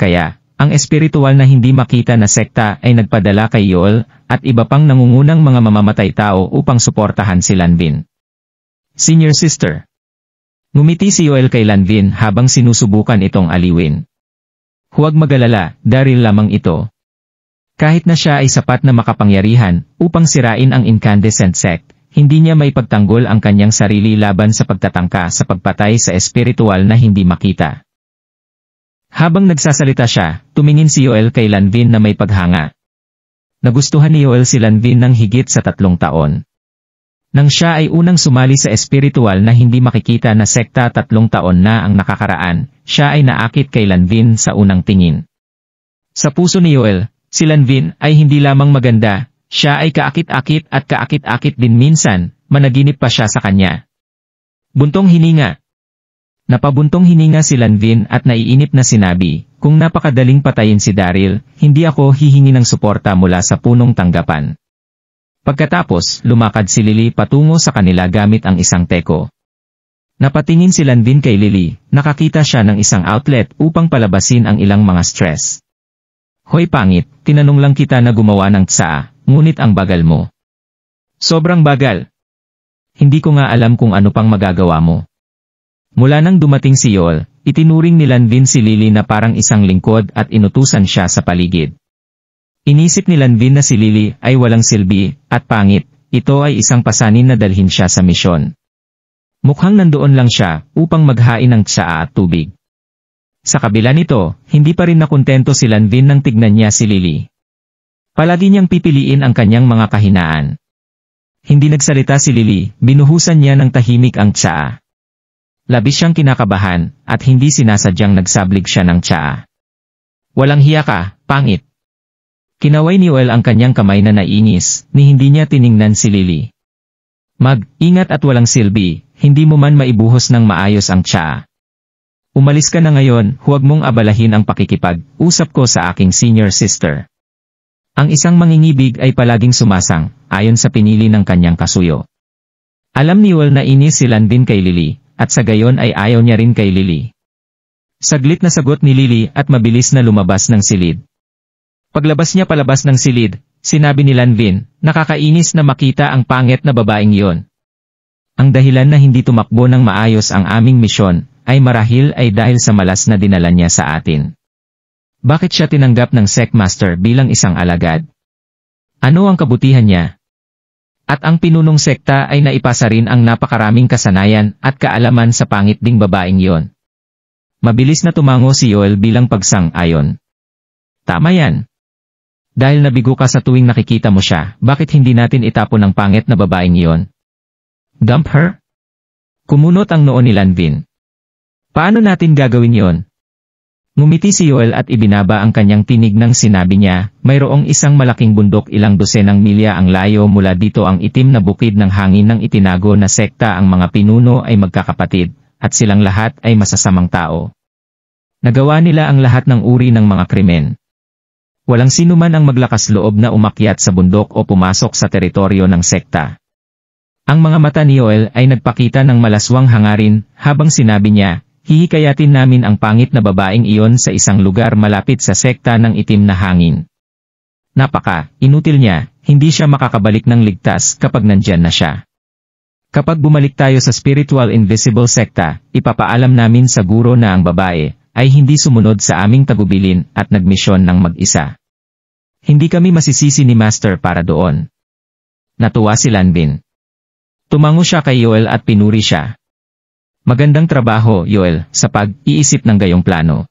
Kaya, ang espiritual na hindi makita na sekta ay nagpadala kay Yoel at iba pang nangungunang mga mamamatay tao upang suportahan si Lanvin. Senior Sister. Ngumiti si Yoel kay Lanvin habang sinusubukan itong aliwin. Huwag magalala, Daryl lamang ito. Kahit na siya ay sapat na makapangyarihan upang sirain ang incandescent sect, hindi niya may pagtanggol ang kanyang sarili laban sa pagtatangka sa pagpatay sa espiritual na hindi makita. Habang nagsasalita siya, tumingin si Yoel kay Lanvin na may paghanga. Nagustuhan ni Yoel si Lanvin ng higit sa 3 taon. Nang siya ay unang sumali sa espiritual na hindi makikita na sekta 3 taon na ang nakakaraan, siya ay naakit kay Lanvin sa unang tingin. Sa puso ni Yoel, si Lanvin ay hindi lamang maganda, siya ay kaakit-akit at kaakit-akit din minsan, managinip pa siya sa kanya. Buntong hininga. Napabuntong hininga si Lanvin at naiinip na sinabi, kung napakadaling patayin si Daryl, hindi ako hihingi ng suporta mula sa punong tanggapan. Pagkatapos, lumakad si Lily patungo sa kanila gamit ang isang teko. Napatingin si Lanvin kay Lily, nakakita siya ng isang outlet upang palabasin ang ilang mga stress. Hoy pangit, tinanong lang kita na gumawa ng tsaa, ngunit ang bagal mo. Sobrang bagal. Hindi ko nga alam kung ano pang magagawa mo. Mula nang dumating si Yoel, itinuring ni Lanvin si Lily na parang isang lingkod at inutusan siya sa paligid. Inisip ni Lanvin na si Lily ay walang silbi at pangit, ito ay isang pasanin na dalhin siya sa misyon. Mukhang nandoon lang siya upang maghain ng tsaa at tubig. Sa kabila nito, hindi pa rin nakontento si Lanvin nang tignan niya si Lily. Palagi niyang pipiliin ang kanyang mga kahinaan. Hindi nagsalita si Lily, binuhusan niya ng tahimik ang tsaa. Labis siyang kinakabahan, at hindi sinasadyang nagsablig siya ng tsaa. Walang hiya ka, pangit. Kinaway ni Yoel ang kanyang kamay na nainis, ni hindi niya tiningnan si Lily. Mag-ingat at walang silbi, hindi mo man maibuhos ng maayos ang tsaa. Umalis ka na ngayon, huwag mong abalahin ang pakikipag-usap ko sa aking senior sister. Ang isang mangingibig ay palaging sumasang, ayon sa pinili ng kanyang kasuyo. Alam ni Yoel na inis si Lanvin kay Lily, at sa gayon ay ayaw niya rin kay Lily. Saglit na sagot ni Lily at mabilis na lumabas ng silid. Paglabas niya palabas ng silid, sinabi ni Lanvin, nakakainis na makita ang pangit na babaeng iyon. Ang dahilan na hindi tumakbo ng maayos ang aming misyon, ay marahil ay dahil sa malas na dinala niya sa atin. Bakit siya tinanggap ng Sectmaster bilang isang alagad? Ano ang kabutihan niya? At ang pinunong sekta ay naipasa rin ang napakaraming kasanayan at kaalaman sa pangit ding babaeng iyon. Mabilis na tumango si Yoel bilang pagsang-ayon. Tama yan. Dahil nabigo ka sa tuwing nakikita mo siya, bakit hindi natin itapon ang pangit na babaeng iyon? Dump her? Kumunot ang noo ni Lanvin. Paano natin gagawin yon? Ngumiti si Yoel at ibinaba ang kanyang tinig nang sinabi niya, mayroong isang malaking bundok ilang dosenang milya ang layo mula dito ang itim na bukid ng hangin ng itinago na sekta ang mga pinuno ay magkakapatid, at silang lahat ay masasamang tao. Nagawa nila ang lahat ng uri ng mga krimen. Walang sino man ang maglakas loob na umakyat sa bundok o pumasok sa teritoryo ng sekta. Ang mga mata ni Yoel ay nagpakita ng malaswang hangarin habang sinabi niya, hihikayatin namin ang pangit na babaeng iyon sa isang lugar malapit sa sekta ng itim na hangin. Inutil niya, hindi siya makakabalik ng ligtas kapag nandyan na siya. Kapag bumalik tayo sa spiritual invisible sekta, ipapaalam namin sa guro na ang babae ay hindi sumunod sa aming tagubilin at nagmisyon ng mag-isa. Hindi kami masisisi ni Master para doon. Natuwa si Lanvin. Tumango siya kay Yoel at pinuri siya. Magandang trabaho, Yoel, sa pag-iisip ng gayong plano.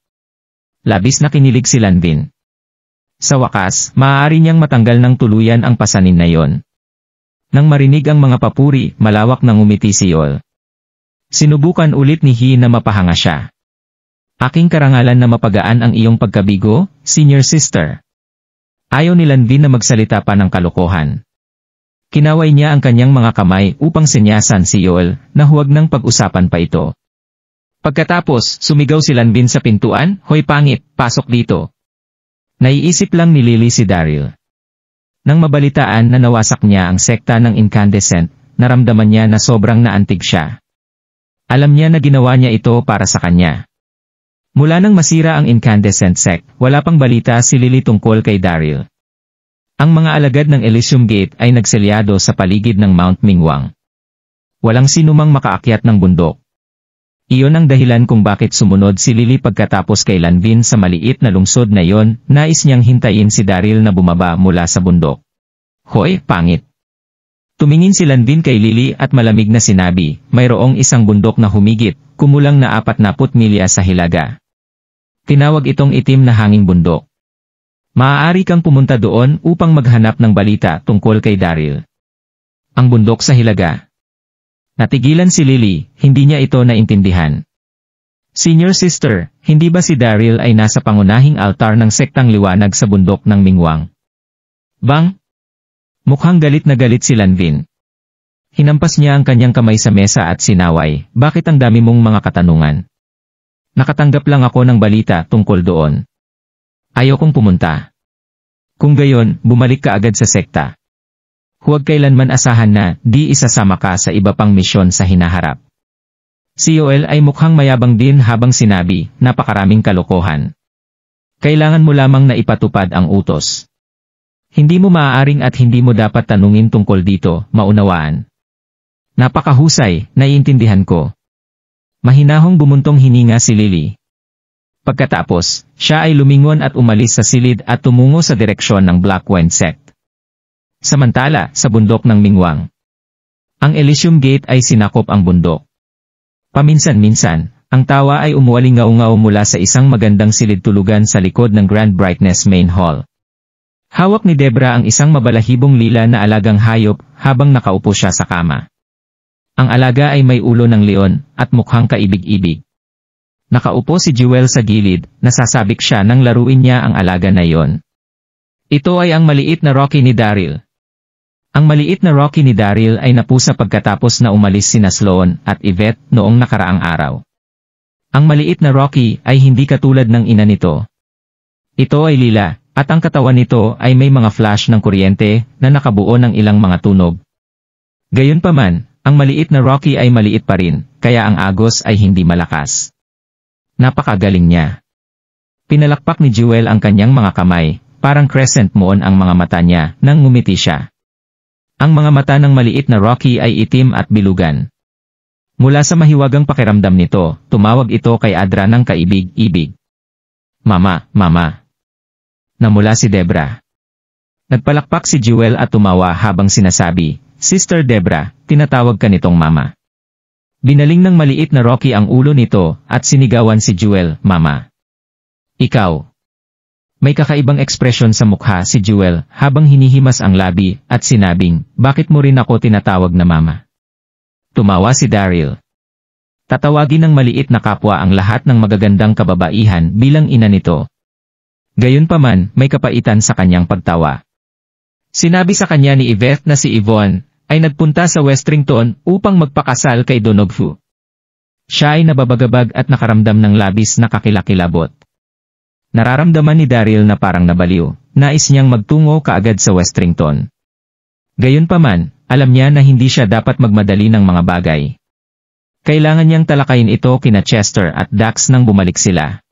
Labis na kinilig si Lanvin. Sa wakas, maaari niyang matanggal ng tuluyan ang pasanin na yon. Nang marinig ang mga papuri, malawak na ngumiti si Yoel. Sinubukan ulit ni He na mapahanga siya. Aking karangalan na mapagaan ang iyong pagkabigo, senior sister. Ayaw ni Lanvin na magsalita pa ng kalokohan. Kinaway niya ang kanyang mga kamay upang senyasan si Yoel na huwag nang pag-usapan pa ito. Pagkatapos, sumigaw si Lanvin sa pintuan, "Hoy pangit, pasok dito." Naiisip lang ni Lily si Daryl. Nang mabalitaan na nawasak niya ang sekta ng incandescent, naramdaman niya na sobrang naantig siya. Alam niya na ginawa niya ito para sa kanya. Mula nang masira ang incandescent sect, wala pang balita si Lily tungkol kay Daryl. Ang mga alagad ng Elysium Gate ay nagselyado sa paligid ng Mount Mingwang. Walang sinumang makaakyat ng bundok. Iyon ang dahilan kung bakit sumunod si Lily pagkatapos kay Lanvin sa maliit na lungsod na yon, nais niyang hintayin si Daryl na bumaba mula sa bundok. "Hoy, pangit." Tumingin si Lanvin kay Lily at malamig na sinabi, "Mayroong isang bundok na humigit, kumulang na 40 milya sa hilaga. Tinawag itong itim na hanging bundok. Maaari kang pumunta doon upang maghanap ng balita tungkol kay Daryl." Ang bundok sa hilaga. Natigilan si Lily, hindi niya ito naintindihan. "Senior sister, hindi ba si Daryl ay nasa pangunahing altar ng sektang liwanag sa bundok ng Mingwang?" "Bang?" Mukhang galit na galit si Lanvin. Hinampas niya ang kanyang kamay sa mesa at sinaway, "Bakit ang dami mong mga katanungan? Nakatanggap lang ako ng balita tungkol doon. Ayokong pumunta. Kung gayon, bumalik ka agad sa sekta. Huwag kailanman asahan na di isasama ka sa iba pang misyon sa hinaharap." Si Yoel ay mukhang mayabang din habang sinabi, "Napakaraming kalokohan. Kailangan mo lamang na ipatupad ang utos. Hindi mo maaaring at hindi mo dapat tanungin tungkol dito, maunawaan." "Napakahusay, naiintindihan ko." Mahinahong bumuntong hininga si Lily. Pagkatapos, siya ay lumingon at umalis sa silid at tumungo sa direksyon ng Black Wind Sect. Samantala, sa bundok ng Mingwang, ang Elysium Gate ay sinakop ang bundok. Paminsan-minsan, ang tawa ay umuwalingaw-ngaw mula sa isang magandang silid tulugan sa likod ng Grand Brightness Main Hall. Hawak ni Debra ang isang mabalahibong lila na alagang hayop habang nakaupo siya sa kama. Ang alaga ay may ulo ng leon at mukhang kaibig-ibig. Nakaupo si Jewel sa gilid, nasasabik siya nang laruin niya ang alaga na yon. Ito ay ang maliit na Rocky ni Daryl. Ang maliit na Rocky ni Daryl ay napusa pagkatapos na umalis sina Sloan at Yvette noong nakaraang araw. Ang maliit na Rocky ay hindi katulad ng ina nito. Ito ay lila, at ang katawan nito ay may mga flash ng kuryente na nakabuo ng ilang mga tunog. Gayunpaman, ang maliit na Rocky ay maliit pa rin, kaya ang agos ay hindi malakas. Napakagaling niya. Pinalakpak ni Jewel ang kanyang mga kamay, parang crescent moon ang mga mata niya nang ngumiti siya. Ang mga mata ng maliit na Rocky ay itim at bilugan. Mula sa mahiwagang pakiramdam nito, tumawag ito kay Adra ng kaibig-ibig. "Mama, mama." Namula si Debra. Nagpalakpak si Jewel at tumawa habang sinasabi, "Sister Debra, tinatawag ka nitong mama." Binaling ng maliit na Rocky ang ulo nito at sinigawan si Jewel, "Mama." "Ikaw." May kakaibang ekspresyon sa mukha si Jewel habang hinihimas ang labi at sinabing, "Bakit mo rin ako tinatawag na mama?" Tumawa si Daryl. Tatawagin ng maliit na kapwa ang lahat ng magagandang kababaihan bilang ina nito. Gayunpaman, may kapaitan sa kanyang pagtawa. Sinabi sa kanya ni Yvette na si Yvonne ay nagpunta sa Westrington upang magpakasal kay Donogfu. Siya ay nababagabag at nakaramdam ng labis na kakilakilabot. Nararamdaman ni Daryl na parang nabaliw, nais niyang magtungo kaagad sa Westrington. Gayunpaman, alam niya na hindi siya dapat magmadali ng mga bagay. Kailangan niyang talakayin ito kina Chester at Dax nang bumalik sila.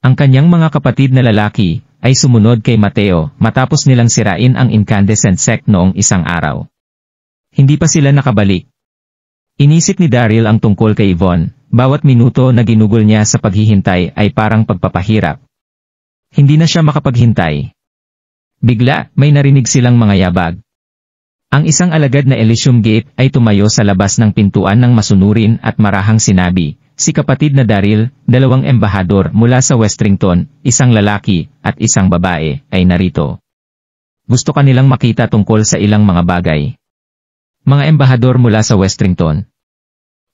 Ang kanyang mga kapatid na lalaki ay sumunod kay Mateo matapos nilang sirain ang incandescent sect noong isang araw. Hindi pa sila nakabalik. Inisip ni Daryl ang tungkol kay Yvonne, bawat minuto na ginugol niya sa paghihintay ay parang pagpapahirap. Hindi na siya makapaghintay. Bigla, may narinig silang mga yabag. Ang isang alagad na Elysium Gate ay tumayo sa labas ng pintuan ng masunurin at marahang sinabi, "Si kapatid na Daryl, 2 embahador mula sa Westrington, isang lalaki at isang babae, ay narito. Gusto kanilang makita tungkol sa ilang mga bagay." Mga embahador mula sa Westrington.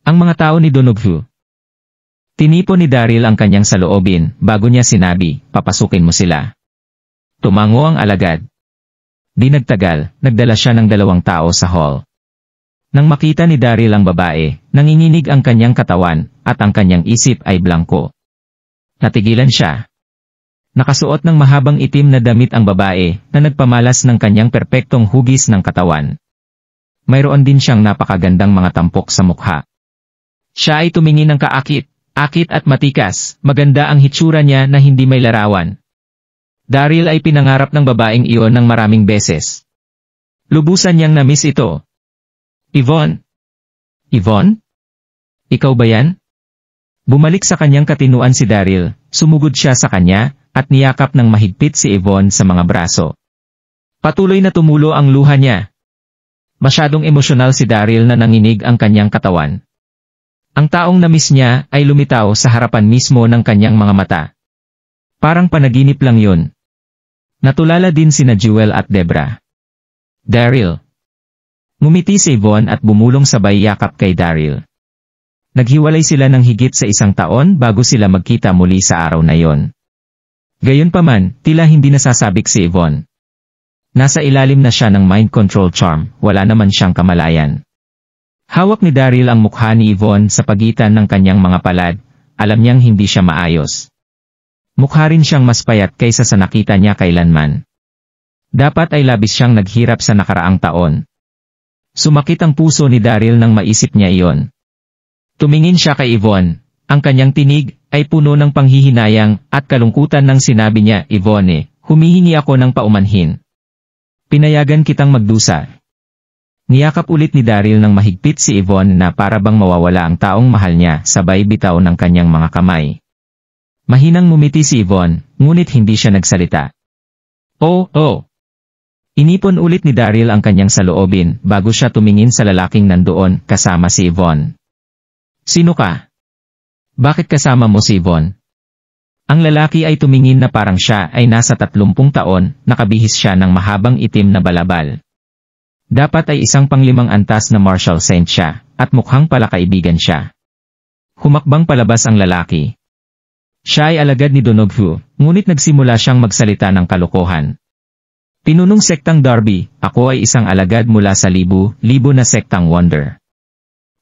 Ang mga tao ni Donogfu. Tinipon ni Daryl ang kanyang saloobin bago niya sinabi, papasukin mo sila. Tumango ang alagad. Di nagtagal, nagdala siya ng 2 tao sa hall. Nang makita ni Daryl ang babae, nanginginig ang kanyang katawan, at ang kanyang isip ay blangko. Natigilan siya. Nakasuot ng mahabang itim na damit ang babae na nagpamalas ng kanyang perpektong hugis ng katawan. Mayroon din siyang napakagandang mga tampok sa mukha. Siya ay tumingin ng kaakit, akit at matikas, maganda ang hitsura niya na hindi may larawan. Daryl ay pinangarap ng babaeng iyon ng maraming beses. Lubusan niyang na-miss ito. Yvonne? Yvonne? Ikaw ba yan? Bumalik sa kanyang katinuan si Daryl, sumugod siya sa kanya, at niyakap ng mahigpit si Yvonne sa mga braso. Patuloy na tumulo ang luha niya. Masyadong emosyonal si Daryl na nanginig ang kanyang katawan. Ang taong na-miss niya ay lumitaw sa harapan mismo ng kanyang mga mata. Parang panaginip lang yun. Natulala din sina Jewel at Debra. Daryl. Ngumiti si Yvonne at bumulong sabay yakap kay Daryl. Naghiwalay sila ng higit sa 1 taon bago sila magkita muli sa araw na yon. Gayunpaman, tila hindi nasasabik si Yvonne. Nasa ilalim na siya ng mind control charm, wala naman siyang kamalayan. Hawak ni Daryl ang mukha ni Yvonne sa pagitan ng kanyang mga palad, alam niyang hindi siya maayos. Mukha rin siyang mas payat kaysa sa nakita niya kailanman. Dapat ay labis siyang naghirap sa nakaraang taon. Sumakit ang puso ni Daryl nang maisip niya iyon. Tumingin siya kay Yvonne, ang kanyang tinig ay puno ng panghihinayang at kalungkutan nang sinabi niya, Yvonne, humihingi ako ng paumanhin. Pinayagan kitang magdusa. Niyakap ulit ni Daryl ng mahigpit si Yvonne na para bang mawawala ang taong mahal niya sabay bitaw ng kanyang mga kamay. Mahinang ngumiti si Yvonne, ngunit hindi siya nagsalita. Oh. Inipon ulit ni Daryl ang kanyang saloobin bago siya tumingin sa lalaking nandoon kasama si Yvonne. Sino ka? Bakit kasama mo si Yvonne? Ang lalaki ay tumingin na parang siya ay nasa 30 taon, nakabihis siya ng mahabang itim na balabal. Dapat ay isang pang-5 antas na martial saint siya, at mukhang palakaibigan siya. Humakbang palabas ang lalaki. Siya ay alagad ni Donoghu, ngunit nagsimula siyang magsalita ng kalokohan. Pinunong sektang Darby, ako ay isang alagad mula sa libu-libu na sektang Wonder.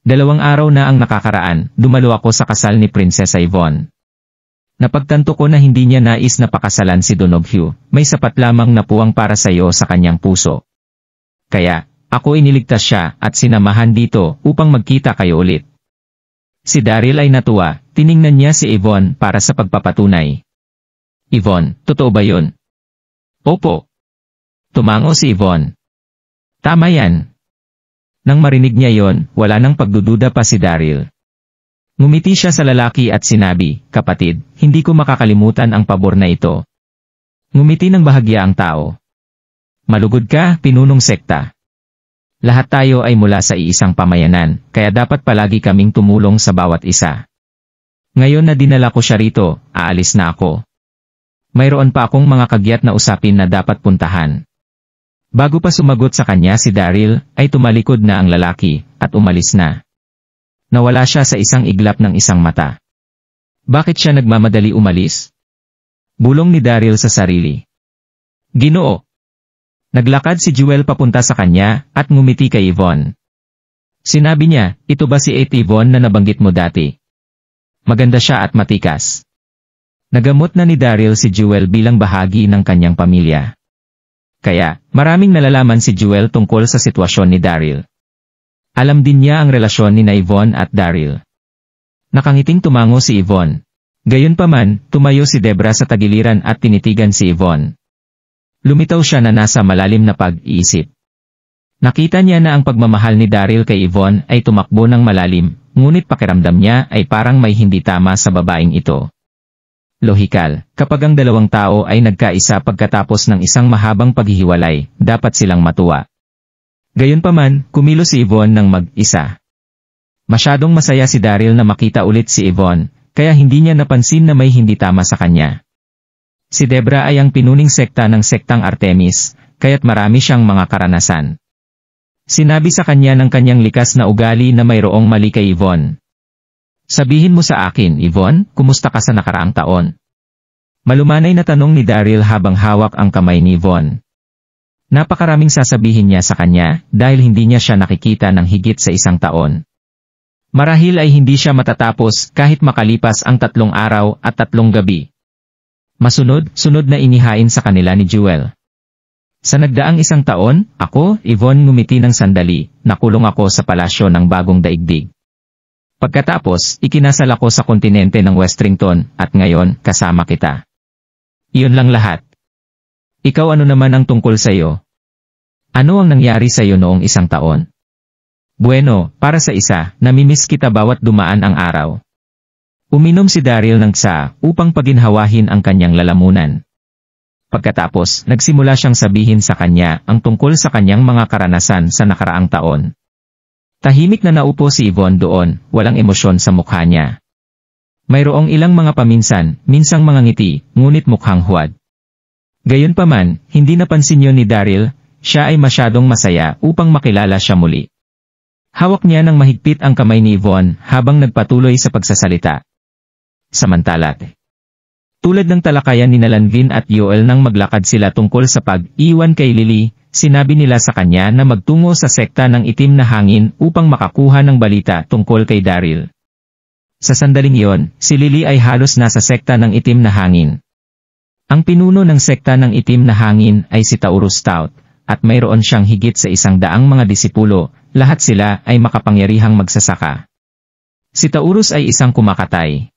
2 araw na ang nakakaraan, dumalo ako sa kasal ni Prinsesa Yvonne. Napagtanto ko na hindi niya nais na pakasalan si Donoghu, may sapat lamang na puwang para sa iyo sa kanyang puso. Kaya, ako iniligtas siya at sinamahan dito upang magkita kayo ulit. Si Daryl ay natuwa, tiningnan niya si Yvonne para sa pagpapatunay. Yvonne, totoo ba yun? Opo. Tumango si Yvonne. Tama yan. Nang marinig niya yon, wala nang pagdududa pa si Daryl. Ngumiti siya sa lalaki at sinabi, kapatid, hindi ko makakalimutan ang pabor na ito. Ngumiti ng bahagya ang tao. Malugod ka, pinunong sekta. Lahat tayo ay mula sa iisang pamayanan, kaya dapat palagi kaming tumulong sa bawat isa. Ngayon na dinala ko siya rito, aalis na ako. Mayroon pa akong mga kagyat na usapin na dapat puntahan. Bago pa sumagot sa kanya si Daryl, ay tumalikod na ang lalaki, at umalis na. Nawala siya sa isang iglap ng isang mata. Bakit siya nagmamadali umalis? Bulong ni Daryl sa sarili. Ginoo. Naglakad si Jewel papunta sa kanya, at ngumiti kay Yvonne. Sinabi niya, ito ba si Yvonne na nabanggit mo dati? Maganda siya at matikas. Nagamot na ni Daryl si Jewel bilang bahagi ng kanyang pamilya. Kaya, maraming nalalaman si Jewel tungkol sa sitwasyon ni Daryl. Alam din niya ang relasyon ni Yvonne at Daryl. Nakangiting tumango si Yvonne. Gayunpaman, tumayo si Debra sa tagiliran at tinitigan si Yvonne. Lumitaw siya na nasa malalim na pag-iisip. Nakita niya na ang pagmamahal ni Daryl kay Yvonne ay tumakbo ng malalim, ngunit pakiramdam niya ay parang may hindi tama sa babaeng ito. Lohikal, kapag ang 2 tao ay nagkaisa pagkatapos ng isang mahabang paghihiwalay, dapat silang matuwa. Gayunpaman, kumilos si Yvonne ng mag-isa. Masyadong masaya si Daryl na makita ulit si Yvonne, kaya hindi niya napansin na may hindi tama sa kanya. Si Debra ay ang pinuning sekta ng sektang Artemis, kaya't marami siyang mga karanasan. Sinabi sa kanya ng kanyang likas na ugali na mayroong mali kay Yvonne. Sabihin mo sa akin, Yvonne, kumusta ka sa nakaraang taon? Malumanay na tanong ni Daryl habang hawak ang kamay ni Yvonne. Napakaraming sasabihin niya sa kanya dahil hindi niya siya nakikita ng higit sa 1 taon. Marahil ay hindi siya matatapos kahit makalipas ang 3 araw at 3 gabi. Masunod-sunod na inihain sa kanila ni Jewel. Sa nagdaang 1 taon, ako, Yvonne, ngumiti ng sandali, nakulong ako sa palasyo ng Bagong Daigdig. Pagkatapos, ikinasal ako sa kontinente ng Westrington at ngayon, kasama kita. Iyon lang lahat. Ikaw, ano naman ang tungkol sa iyo? Ano ang nangyari sa iyo noong 1 taon? Bueno, para sa isa, namimiss kita bawat dumaan ang araw. Uminom si Daryl ng tsa upang paginhawahin ang kanyang lalamunan. Pagkatapos, nagsimula siyang sabihin sa kanya ang tungkol sa kanyang mga karanasan sa nakaraang taon. Tahimik na naupo si Yvonne doon, walang emosyon sa mukha niya. Mayroong ilang mga paminsan, minsang mga ngiti, ngunit mukhang huwad. Gayunpaman, hindi napansin yon ni Daryl, siya ay masyadong masaya upang makilala siya muli. Hawak niya ng mahigpit ang kamay ni Yvonne habang nagpatuloy sa pagsasalita. Samantala, tulad ng talakayan ni Lanvin at Yoel nang maglakad sila tungkol sa pag-iwan kay Lily, sinabi nila sa kanya na magtungo sa sekta ng itim na hangin upang makakuha ng balita tungkol kay Daryl. Sa sandaling iyon, si Lily ay halos nasa sekta ng itim na hangin. Ang pinuno ng sekta ng itim na hangin ay si Taurus Stout, at mayroon siyang higit sa 100 mga disipulo, lahat sila ay makapangyarihang magsasaka. Si Taurus ay isang kumakatay.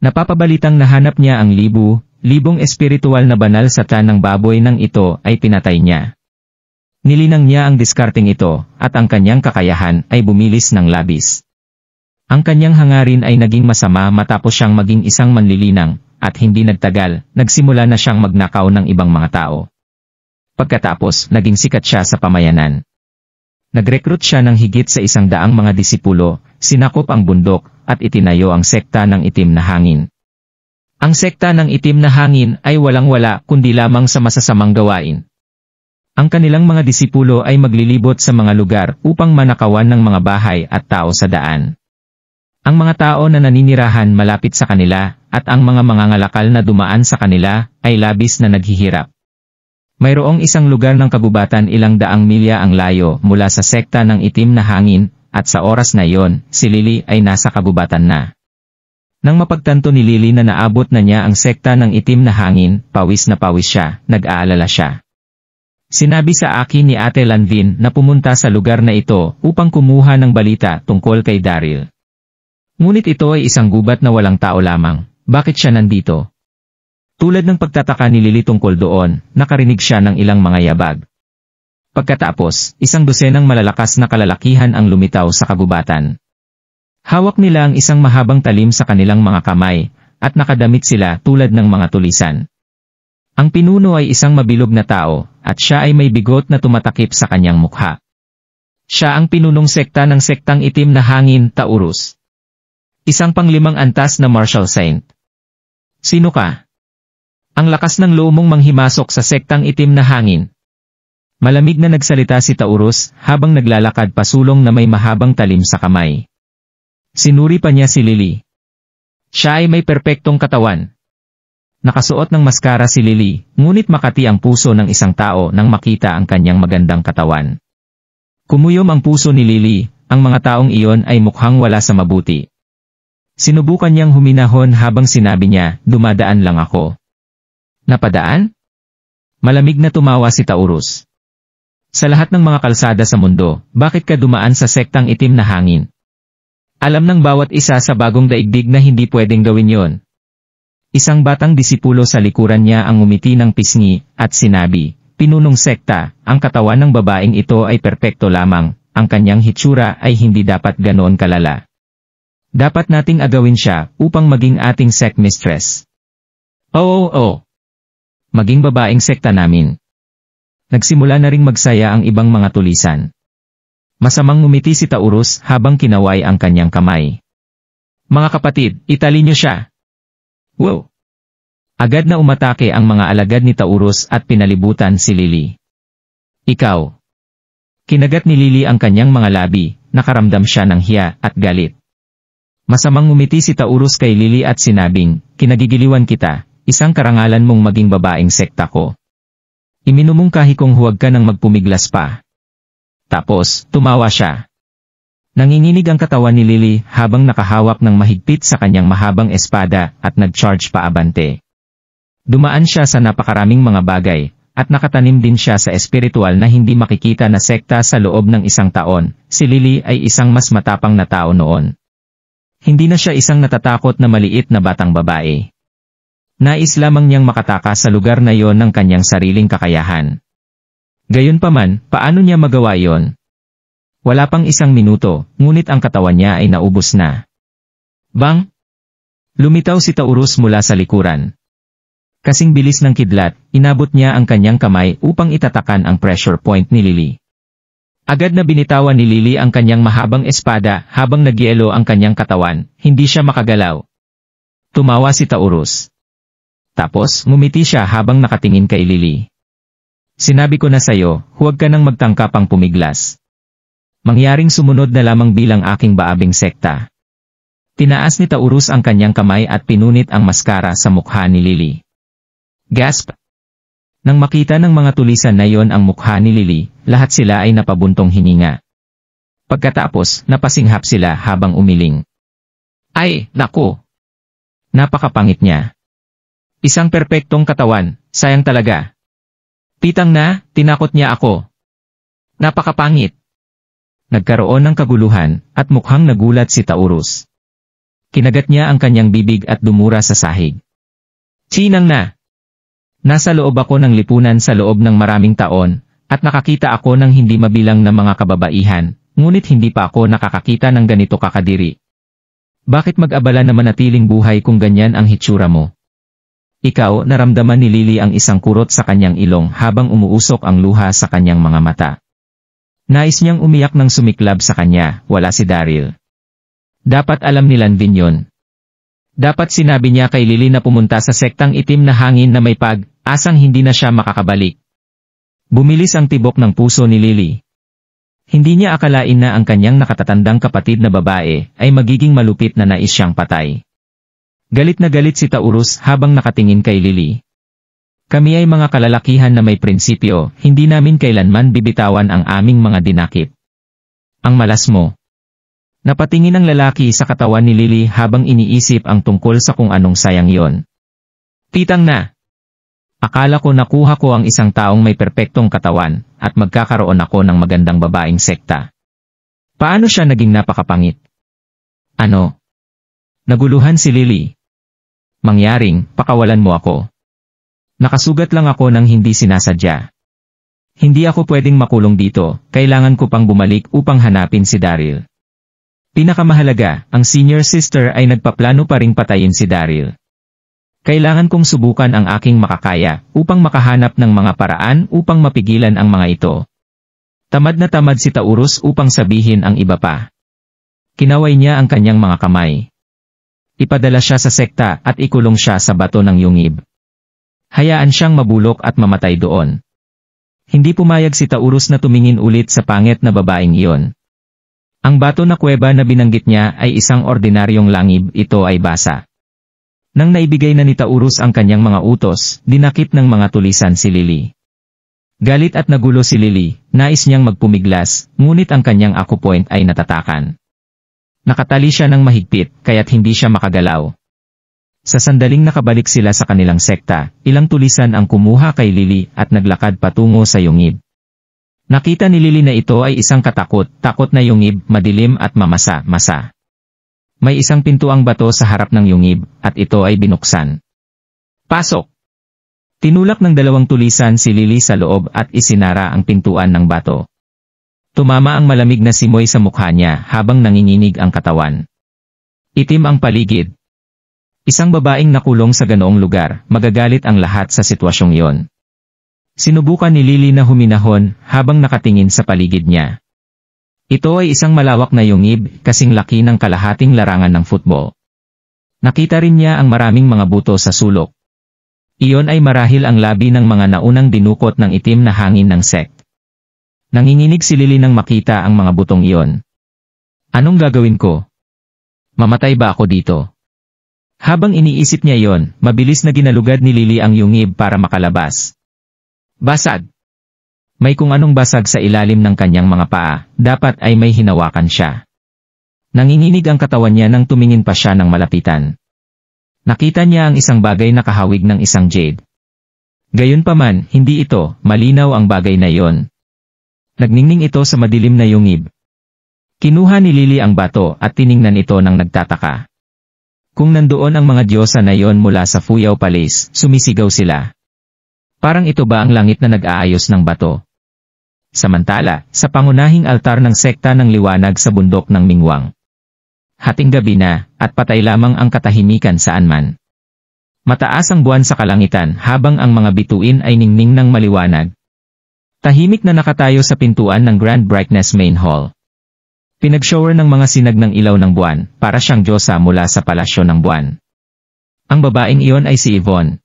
Napapabalitang nahanap niya ang libong espiritual na banal sa tiyan ng baboy nang ito ay pinatay niya. Nilinang niya ang diskarteng ito, at ang kanyang kakayahan ay bumilis ng labis. Ang kanyang hangarin ay naging masama matapos siyang maging isang manlilinang, at hindi nagtagal, nagsimula na siyang magnakaw ng ibang mga tao. Pagkatapos, naging sikat siya sa pamayanan. Nag-recruit siya ng higit sa 100 mga disipulo, sinakop ang bundok, at itinayo ang sekta ng itim na hangin. Ang sekta ng itim na hangin ay walang-wala kundi lamang sa masasamang gawain. Ang kanilang mga disipulo ay maglilibot sa mga lugar upang manakawan ng mga bahay at tao sa daan. Ang mga tao na naninirahan malapit sa kanila, at ang mga mangangalakal na dumaan sa kanila, ay labis na naghihirap. Mayroong isang lugar ng kagubatan ilang daang milya ang layo mula sa sekta ng itim na hangin, at sa oras na iyon, si Lily ay nasa kagubatan na. Nang mapagtanto ni Lily na naabot na niya ang sekta ng itim na hangin, pawis na pawis siya, nag-aalala siya. Sinabi sa akin ni Ate Lanvin na pumunta sa lugar na ito upang kumuha ng balita tungkol kay Daryl. Ngunit ito ay isang gubat na walang tao lamang. Bakit siya nandito? Tulad ng pagtataka ni Lily tungkol doon, nakarinig siya ng ilang mga yabag. Pagkatapos, 12 malalakas na kalalakihan ang lumitaw sa kagubatan. Hawak nila ang isang mahabang talim sa kanilang mga kamay, at nakadamit sila tulad ng mga tulisan. Ang pinuno ay isang mabilog na tao, at siya ay may bigot na tumatakip sa kanyang mukha. Siya ang pinunong sekta ng sektang itim na hangin, Taurus. Isang pang-5 antas na martial saint. Sino ka? Ang lakas ng loob mong manghimasok sa sektang itim na hangin. Malamig na nagsalita si Taurus habang naglalakad pasulong na may mahabang talim sa kamay. Sinuri pa niya si Lily. Siya ay may perpektong katawan. Nakasuot ng maskara si Lily, ngunit makati ang puso ng isang tao nang makita ang kanyang magandang katawan. Kumuyom ang puso ni Lily, ang mga taong iyon ay mukhang wala sa mabuti. Sinubukan niyang huminahon habang sinabi niya, dumadaan lang ako. Napadaan? Malamig na tumawa si Taurus. Sa lahat ng mga kalsada sa mundo, bakit ka dumaan sa sektang itim na hangin? Alam ng bawat isa sa Bagong Daigdig na hindi pwedeng gawin yon. Isang batang disipulo sa likuran niya ang ngumiti ng pisngi, at sinabi, pinunong sekta, ang katawan ng babaeng ito ay perpekto lamang, ang kanyang hitsura ay hindi dapat ganoon kalala. Dapat nating agawin siya upang maging ating sect mistress. Oo. Maging babaeng sekta namin. Nagsimula na ring magsaya ang ibang mga tulisan. Masamang ngumiti si Taurus habang kinaway ang kanyang kamay. Mga kapatid, itali niyo siya. Wow! Agad na umatake ang mga alagad ni Taurus at pinalibutan si Lily. Ikaw. Kinagat ni Lily ang kanyang mga labi, nakaramdam siya ng hiya at galit. Masamang ngumiti si Taurus kay Lily at sinabing, kinagigiliwan kita, isang karangalan mong maging babaeng sekta ko. Iminumungkahi kong huwag ka nang magpumiglas pa. Tapos, tumawa siya. Nanginginig ang katawan ni Lily habang nakahawak ng mahigpit sa kanyang mahabang espada at nag-charge paabante. Dumaan siya sa napakaraming mga bagay, at nakatanim din siya sa espiritual na hindi makikita na sekta sa loob ng isang taon. Si Lily ay isang mas matapang na tao noon. Hindi na siya isang natatakot na maliit na batang babae. Nais lamang niyang makatakas sa lugar na yon ng kanyang sariling kakayahan. Gayunpaman, paano niya magawa yon? Wala pang isang minuto, ngunit ang katawan niya ay naubos na. Bang! Lumitaw si Taurus mula sa likuran. Kasing bilis ng kidlat, inabot niya ang kanyang kamay upang itatakan ang pressure point ni Lily. Agad na binitawan ni Lily ang kanyang mahabang espada habang nagyelo ang kanyang katawan, hindi siya makagalaw. Tumawa si Taurus. Tapos, ngumiti siya habang nakatingin kay Lily. Sinabi ko na sayo, huwag ka nang magtangka pang pumiglas. Mangyaring sumunod na lamang bilang aking baabing sekta. Tinaas ni Taurus ang kanyang kamay at pinunit ang maskara sa mukha ni Lily. Gasp! Nang makita ng mga tulisan na yon ang mukha ni Lily, lahat sila ay napabuntong hininga. Pagkatapos, napasinghap sila habang umiling. Ay, naku! Napakapangit niya. Isang perpektong katawan, sayang talaga. Pitang na, tinakot niya ako. Napakapangit. Nagkaroon ng kaguluhan, at mukhang nagulat si Taurus. Kinagat niya ang kanyang bibig at dumura sa sahig. Sinang na! Nasa loob ako ng lipunan sa loob ng maraming taon, at nakakita ako ng hindi mabilang na mga kababaihan, ngunit hindi pa ako nakakakita ng ganito kakadiri. Bakit mag-abala na manatiling buhay kung ganyan ang hitsura mo? Ikaw, naramdaman ni Lily ang isang kurot sa kanyang ilong habang umuusok ang luha sa kanyang mga mata. Nais niyang umiyak ng sumiklab sa kanya, wala si Daryl. Dapat alam ni Lanvin yon. Dapat sinabi niya kay Lily na pumunta sa sektang itim na hangin na may pag-asang hindi na siya makakabalik. Bumilis ang tibok ng puso ni Lily. Hindi niya akalain na ang kanyang nakatatandang kapatid na babae ay magiging malupit na nais siyang patay. Galit na galit si Taurus habang nakatingin kay Lily. Kami ay mga kalalakihan na may prinsipyo, hindi namin kailanman bibitawan ang aming mga dinakip. Ang malas mo. Napatingin ang lalaki sa katawan ni Lily habang iniisip ang tungkol sa kung anong sayang yon. Titang na! Akala ko nakuha ko ang isang taong may perpektong katawan, at magkakaroon ako ng magandang babaeng sekta. Paano siya naging napakapangit? Ano? Naguluhan si Lily. Mangyaring, pakawalan mo ako. Nakasugat lang ako ng hindi sinasadya. Hindi ako pwedeng makulong dito, kailangan ko pang bumalik upang hanapin si Daryl. Pinakamahalaga, ang senior sister ay nagpaplano pa ring patayin si Daryl. Kailangan kong subukan ang aking makakaya upang makahanap ng mga paraan upang mapigilan ang mga ito. Tamad na tamad si Taurus upang sabihin ang iba pa. Kinaway niya ang kanyang mga kamay. Ipadala siya sa sekta at ikulong siya sa bato ng yungib. Hayaan siyang mabulok at mamatay doon. Hindi pumayag si Taurus na tumingin ulit sa pangit na babaeng iyon. Ang bato na kuweba na binanggit niya ay isang ordinaryong langib, ito ay basa. Nang naibigay na ni Taurus ang kanyang mga utos, dinakip ng mga tulisan si Lily. Galit at nagulo si Lily, nais niyang magpumiglas, ngunit ang kanyang acupoint ay natatakan. Nakatali siya ng mahigpit, kaya't hindi siya makagalaw. Sa sandaling nakabalik sila sa kanilang sekta, ilang tulisan ang kumuha kay Lily at naglakad patungo sa yungib. Nakita ni Lily na ito ay isang takot na yungib, madilim at mamasa-masa. May isang pintuang bato sa harap ng yungib, at ito ay binuksan. Pasok! Tinulak ng dalawang tulisan si Lily sa loob at isinara ang pintuan ng bato. Tumama ang malamig na simoy sa mukha niya habang nanginginig ang katawan. Itim ang paligid. Isang babaeng nakulong sa ganoong lugar, magagalit ang lahat sa sitwasyong iyon. Sinubukan ni Lily na huminahon habang nakatingin sa paligid niya. Ito ay isang malawak na yungib, kasing laki ng kalahating larangan ng football. Nakita rin niya ang maraming mga buto sa sulok. Iyon ay marahil ang labi ng mga naunang dinukot ng itim na hangin ng sect. Nanginginig si Lily nang makita ang mga butong iyon. Anong gagawin ko? Mamatay ba ako dito? Habang iniisip niya yon, mabilis na ginalugad ni Lily ang yungib para makalabas. Basag! May kung anong basag sa ilalim ng kanyang mga paa, dapat ay may hinawakan siya. Nanginginig ang katawan niya nang tumingin pa siya ng malapitan. Nakita niya ang isang bagay na kahawig ng isang jade. Gayunpaman, hindi ito, malinaw ang bagay na iyon. Nagningning ito sa madilim na yungib. Kinuha ni Lily ang bato at tiningnan ito ng nagtataka. Kung nandoon ang mga diyosa na iyon mula sa Fuyao Palace, sumisigaw sila. Parang ito ba ang langit na nag-aayos ng bato? Samantala, sa pangunahing altar ng sekta ng liwanag sa bundok ng Mingwang. Hating gabi na, at patay lamang ang katahimikan saan man. Mataas ang buwan sa kalangitan habang ang mga bituin ay ningning ng maliwanag. Tahimik na nakatayo sa pintuan ng Grand Brightness Main Hall. Pinagshower ng mga sinag ng ilaw ng buwan, para siyang diyosa mula sa palasyo ng buwan. Ang babaeng iyon ay si Yvonne.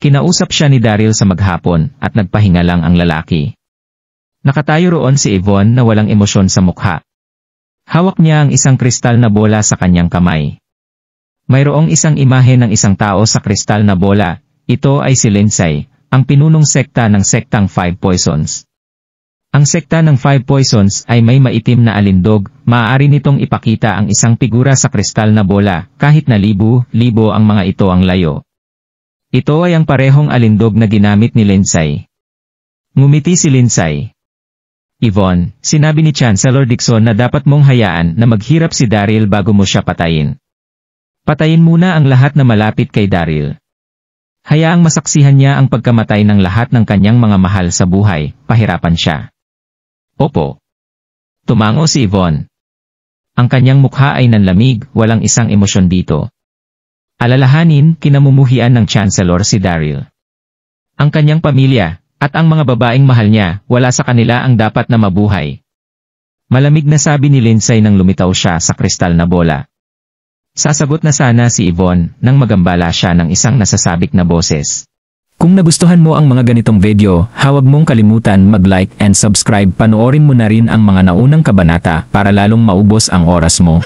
Kinausap siya ni Daryl sa maghapon, at nagpahinga lang ang lalaki. Nakatayo roon si Yvonne na walang emosyon sa mukha. Hawak niya ang isang kristal na bola sa kanyang kamay. Mayroong isang imahe ng isang tao sa kristal na bola, ito ay si Lindsay, ang pinunong sekta ng sektang Five Poisons. Ang sekta ng Five Poisons ay may maitim na alindog, maaari nitong ipakita ang isang figura sa kristal na bola, kahit na libo-libo ang mga ito ang layo. Ito ay ang parehong alindog na ginamit ni Lindsay. Ngumiti si Lindsay. Yvonne, sinabi ni Chancellor Dixon na dapat mong hayaan na maghirap si Daryl bago mo siya patayin. Patayin muna ang lahat na malapit kay Daryl. Hayaang masaksihan niya ang pagkamatay ng lahat ng kanyang mga mahal sa buhay, pahirapan siya. Opo. Tumango si Yvonne. Ang kanyang mukha ay nanlamig, walang isang emosyon dito. Alalahanin, kinamumuhian ng Chancellor si Daryl. Ang kanyang pamilya, at ang mga babaeng mahal niya, wala sa kanila ang dapat na mabuhay. Malamig na sabi ni Lindsay nang lumitaw siya sa kristal na bola. Sasagot na sana si Yvonne, nang magambala siya ng isang nasasabik na boses. Kung nagustuhan mo ang mga ganitong video, huwag mong kalimutan mag-like and subscribe. Panoorin mo na rin ang mga naunang kabanata para lalong maubos ang oras mo.